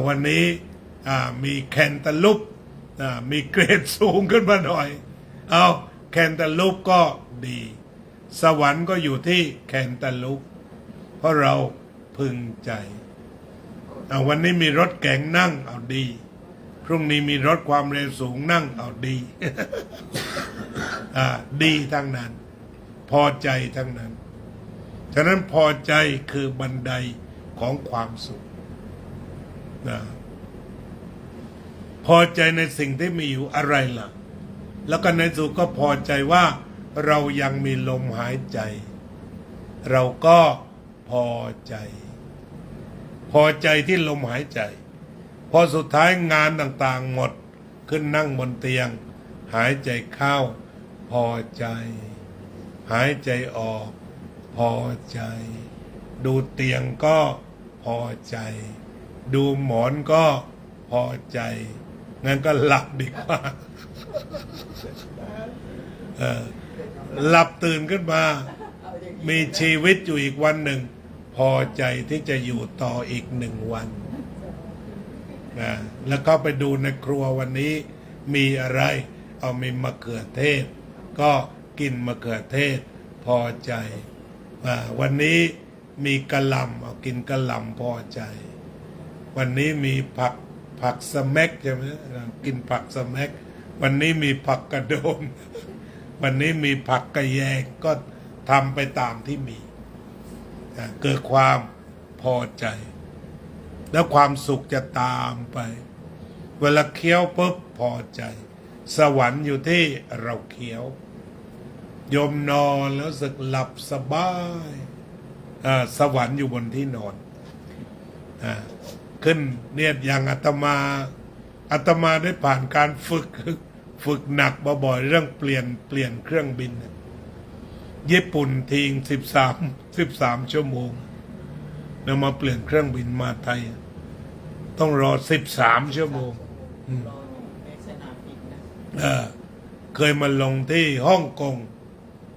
วันนี้มีแคนตาลูปมีเกรดสูงขึ้นมาหน่อยเอาแคนตาลูปก็ดีสวรรค์ก็อยู่ที่แคนตาลูปเพราะเราพึงใจวันนี้มีรถแก๋งนั่งเอาดีพรุ่งนี้มีรถความเร็วสูงนั่งเอาดี ดีทั้งนั้นพอใจทั้งนั้นฉะนั้นพอใจคือบันไดของความสุขพอใจในสิ่งที่มีอยู่อะไรล่ะแล้วก็ในสุดก็พอใจว่าเรายังมีลมหายใจเราก็พอใจพอใจที่ลมหายใจพอสุดท้ายงานต่างๆหมดขึ้นนั่งบนเตียงหายใจเข้าพอใจหายใจออกพอใจดูเตียงก็พอใจดูหมอนก็พอใจงั้นก็หลับดีกว่า หลับตื่นขึ้นมามีชีวิตอยู่อีกวันหนึ่งพอใจที่จะอยู่ต่ออีก1 วันแล้วก็ไปดูในครัววันนี้มีอะไรเอามีมะเขือเทศก็กินมะเขือเทศพอใจวันนี้มีกะหล่ำเอากินกะหล่ำพอใจวันนี้มีผักสะแม็กใช่ไหมกินผักสะแม็กวันนี้มีผักกระโดนวันนี้มีผักกระแยงก็ทำไปตามที่มีเกิดความพอใจแล้วความสุขจะตามไปเวลาเคี้ยวปุ๊บพอใจสวรรค์อยู่ที่เราเคี้ยวโยมนอนแล้วสึกหลับสบายสวรรค์อยู่บนที่นอนขึ้นเนี่ยอย่างอาตมาได้ผ่านการฝึกหนักบ่อยๆเรื่องเปลี่ยนเครื่องบินญี่ปุ่นทิ้ง13 ชั่วโมงแล้วมาเปลี่ยนเครื่องบินมาไทยต้องรอ13 ชั่วโมงเคยมาลงที่ฮ่องกง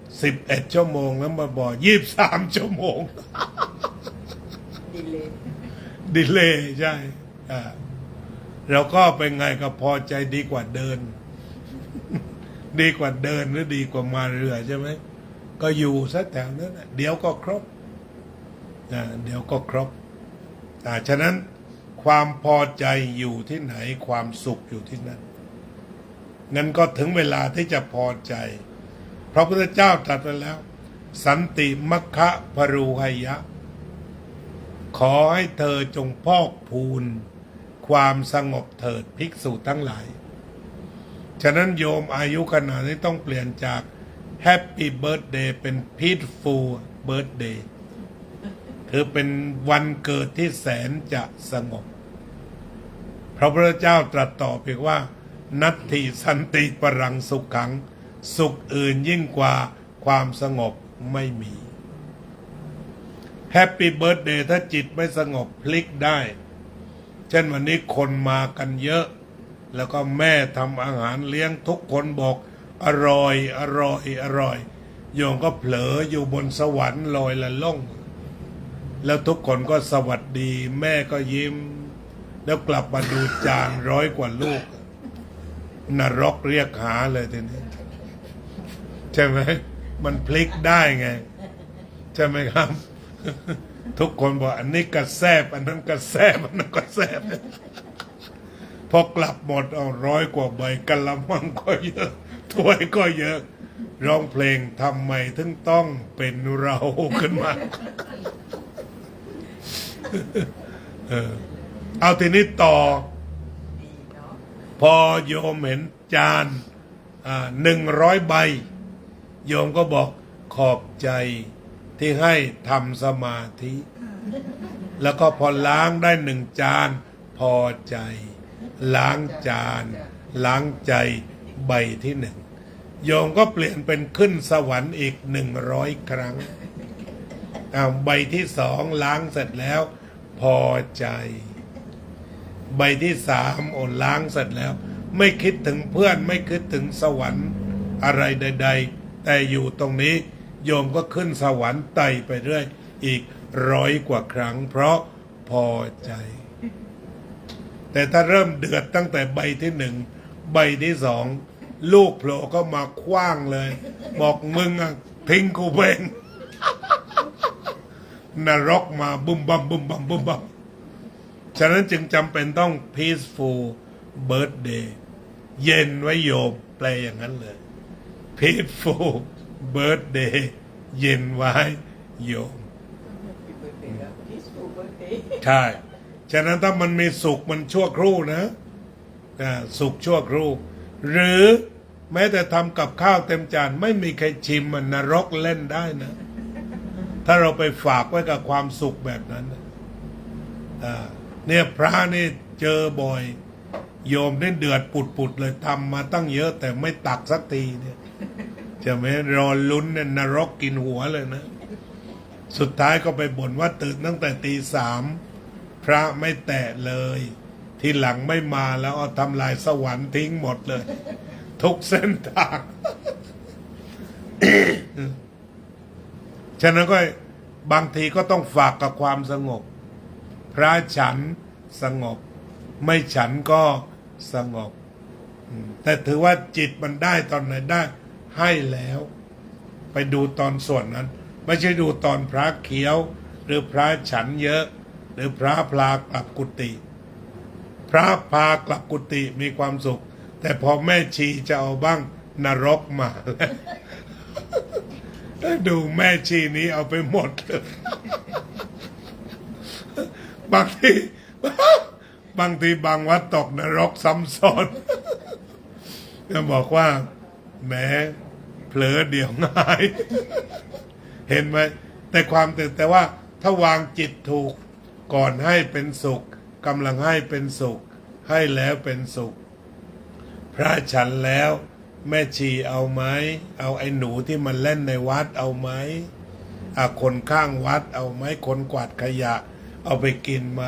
11 ชั่วโมงแล้วมาบอก23 ชั่วโมงดีเลย์ใช่เราก็เป็นไงก็พอใจดีกว่าเดิน ดีกว่าเดินหรือดีกว่ามาเรือใช่ไหมก็อยู่สักแถวนั้นเดี๋ยวก็ครบเดี๋ยวก็ครบฉะนั้นความพอใจอยู่ที่ไหนความสุขอยู่ที่นั่นงั้นก็ถึงเวลาที่จะพอใจพระพุทธเจ้าตรัสไปแล้วสันติมัคคะพรูหยะขอให้เธอจงพอกพูนความสงบเถิดภิกษุทั้งหลายฉะนั้นโยมอายุขนาดนี้ต้องเปลี่ยนจากแฮปปี้เบิร์ธเดย์เป็นพีทฟูลเบิร์ธเดย์ คือเป็นวันเกิดที่แสนจะสงบพระพุทธเจ้าตรัสต่อไปว่านัตถิสันติปรังสุขขังสุขอื่นยิ่งกว่าความสงบไม่มีแฮปปี้เบิร์ธเดย์ถ้าจิตไม่สงบพลิกได้เช่นวันนี้คนมากันเยอะแล้วก็แม่ทำอาหารเลี้ยงทุกคนบอกอร่อยอร่อยอร่อยโยมก็เผลออยู่บนสวรรค์ลอยละล่องแล้วทุกคนก็สวัสดีแม่ก็ยิ้มแล้วกลับมาดูจาน100 กว่าลูกนรกเรียกหาเลยทีนี้ใช่ไหมมันพลิกได้ไงใช่ไหมครับ ทุกคนบอกอันนี้กระแซบอันนั้นกระแซบอันนั้นกระแซบพอกลับหมดเอา100 กว่าใบกะละมังก็เยอะถ้วยก็เยอะร้องเพลงทำไมถึงต้องเป็นเราขึ้นมา เอาทีนี้ต่อพอโยมเห็นจาน100 ใบโยมก็บอกขอบใจที่ให้ทำสมาธิแล้วก็พอล้างได้1 จานพอใจล้างจานล้างใจใบที่1โยมก็เปลี่ยนเป็นขึ้นสวรรค์อีก100 ครั้งใบที่2ล้างเสร็จแล้วพอใจใบที่3โอ้ล้างเสร็จแล้วไม่คิดถึงเพื่อนไม่คิดถึงสวรรค์อะไรใดๆแต่อยู่ตรงนี้โยมก็ขึ้นสวรรค์ไต่ไปเรื่อยอีก100 กว่าครั้งเพราะพอใจแต่ถ้าเริ่มเดือดตั้งแต่ใบที่1ใบที่2ลูกโผล่ก็มาคว้างเลยบอกมึงอะทิ้งกูเองนรกมาบุ้มบัมบุ้มบัมบุ้มบัมฉะนั้นจึงจำเป็นต้อง peaceful birthday เย็นไว้โยมแปลอย่างนั้นเลย peaceful birthday เย็นไว้โยมใช่ฉะนั้นถ้ามันมีสุขมันชั่วครู่นะสุขชั่วครู่หรือแม้แต่ทำกับข้าวเต็มจานไม่มีใครชิมมันนรกเล่นได้นะถ้าเราไปฝากไว้กับความสุขแบบนั้นเนี่ยพระนี่เจอบ่อยโยมนี่เดือดปุดๆเลยทำมาตั้งเยอะแต่ไม่ตักสักทีเนี่ยจะไม่รอลุ้นเนี่ยนรกกินหัวเลยนะสุดท้ายก็ไปบ่นว่าตื่นตั้งแต่ตี 3พระไม่แตะเลยทีหลังไม่มาแล้วเอาทำลายสวรรค์ทิ้งหมดเลยทุกเส้นทาง ฉะนั้นก็บางทีก็ต้องฝากกับความสงบพระฉันสงบไม่ฉันก็สงบแต่ถือว่าจิตมันได้ตอนไหนได้ให้แล้วไปดูตอนส่วนนั้นไม่ใช่ดูตอนพระเขียวหรือพระฉันเยอะหรือพระพลากลับกุฏิพระพากลับกุฏิมีความสุขแต่พอแม่ชีจะเอาบ้างนรกมาแล้วดูแม่ชีนี้เอาไปหมดเลยบางทีบางวัดตกนรกซ้ำซ้อนจะบอกว่าแหมเผลอเดี๋ยวง่ายเห็นไหมแต่ความแต่ว่าถ้าวางจิตถูกก่อนให้เป็นสุขกำลังให้เป็นสุขให้แล้วเป็นสุขพระฉันแล้วแม่ชีเอาไหมเอาไอ้หนูที่มันเล่นในวัดเอาไหมคนข้างวัดเอาไหมคนกวาดขยะเอาไปกินไหม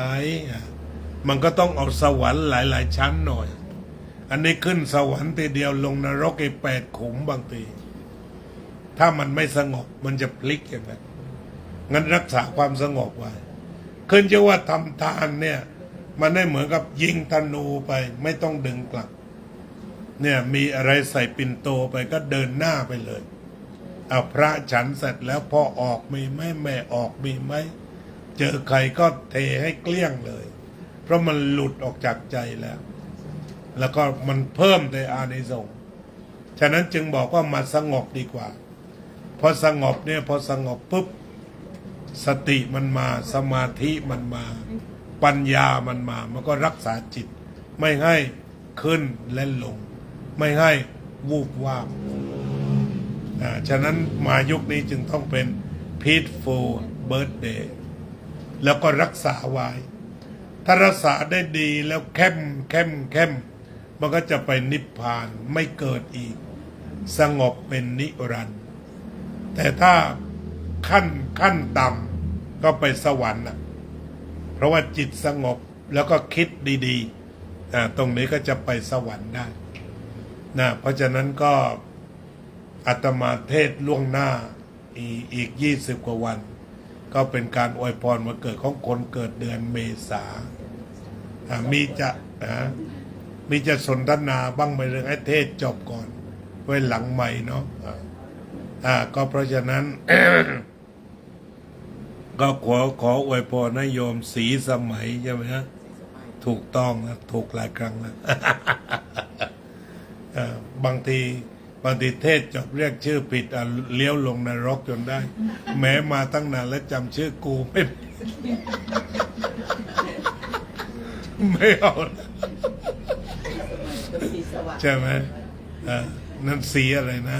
มันก็ต้องเอาสวรรค์หลายๆชั้นหน่อยอันนี้ขึ้นสวรรค์ทีเดียวลงนรกอีก8 ขุมบางทีถ้ามันไม่สงบมันจะพลิกอย่างนั้นงั้นรักษาความสงบไว้ขึ้นจะว่าทำทานเนี่ยมันได้เหมือนกับยิงธนูไปไม่ต้องดึงกลับเนี่ยมีอะไรใส่ปิ่นโตไปก็เดินหน้าไปเลยเอาพระฉันเสร็จแล้วพอออกมีไหมแม่ออกมีไหมเจอใครก็เทให้เกลี้ยงเลยเพราะมันหลุดออกจากใจแล้วก็มันเพิ่มในอานิสงส์ฉะนั้นจึงบอกว่ามาสงบดีกว่าพอสงบเนี่ยพอสงบปุ๊บสติมันมาสมาธิมันมาปัญญามันมามันก็รักษาจิตไม่ให้ขึ้นและลงไม่ให้วูบวาบฉะนั้นมายุคนี้จึงต้องเป็น peaceful birthday แล้วก็รักษาไว้ ถ้ารักษาได้ดีแล้วเข้มมันก็จะไปนิพพานไม่เกิดอีกสงบเป็นนิรันดร์แต่ถ้าขั้นต่ำก็ไปสวรรค์นะเพราะว่าจิตสงบแล้วก็คิดดีๆตรงนี้ก็จะไปสวรรค์ได้นะเพราะฉะนั้นก็อาตมาเทศล่วงหน้าอีก20 กว่าวันก็เป็นการอวยพรวันเกิดของคนเกิดเดือนเมษามีจะสนทนาบ้างไหมเรื่องให้เทศจบก่อนไว้หลังใหม่เนาะก็เพราะฉะนั้น ก็ขออวยพรให้โยมศรีสมัยใช่ไหมฮะถูกต้องนะถูกหลายครั้งแล้ว บางทีเทศจบเรียกชื่อผิดเลี้ยวลงนรกจนได้ แม้มาตั้งนานแล้วจำชื่อกูไม่เอาใช่ไหมนั่นสีอะไรนะ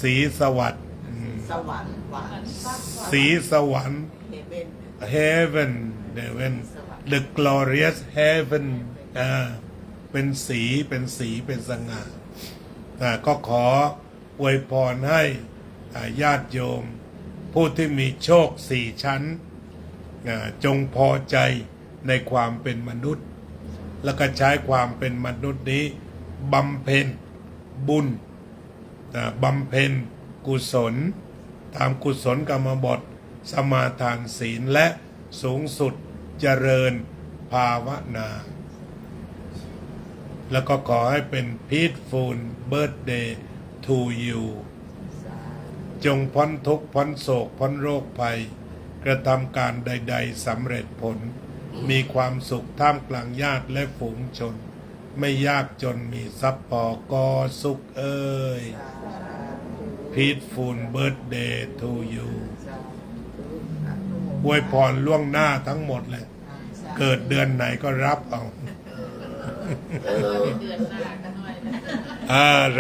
สีสวัสดิ์สวรรค์สีสวรรค์ heaven the glorious heaven เป็นสีเป็นสง่าก็ขออวยพรให้ญาติโยมผู้ที่มีโชค4 ชั้นจงพอใจในความเป็นมนุษย์แล้วก็ใช้ความเป็นมนุษย์นี้บำเพ็ญบุญบำเพ็ญกุศลตามกุศลกรรมบทสมาทานศีลและสูงสุดเจริญภาวนา แล้วก็ขอให้เป็น peaceful birthday to you จงพ้นทุกข์พ้นโศกพ้นโรคภัยกระทำการใดๆสำเร็จผลมีความสุขท่ามกลางญาติและฝูงชนไม่ยากจนมีทรัพย์พอก็สุขเอ้ย peaceful birthday to you อวยพรล่วงหน้าทั้งหมดเลยเกิดเดือนไหนก็รับเอา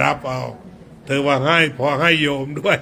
รับเอาเธอว่าให้พอให้โยมด้วย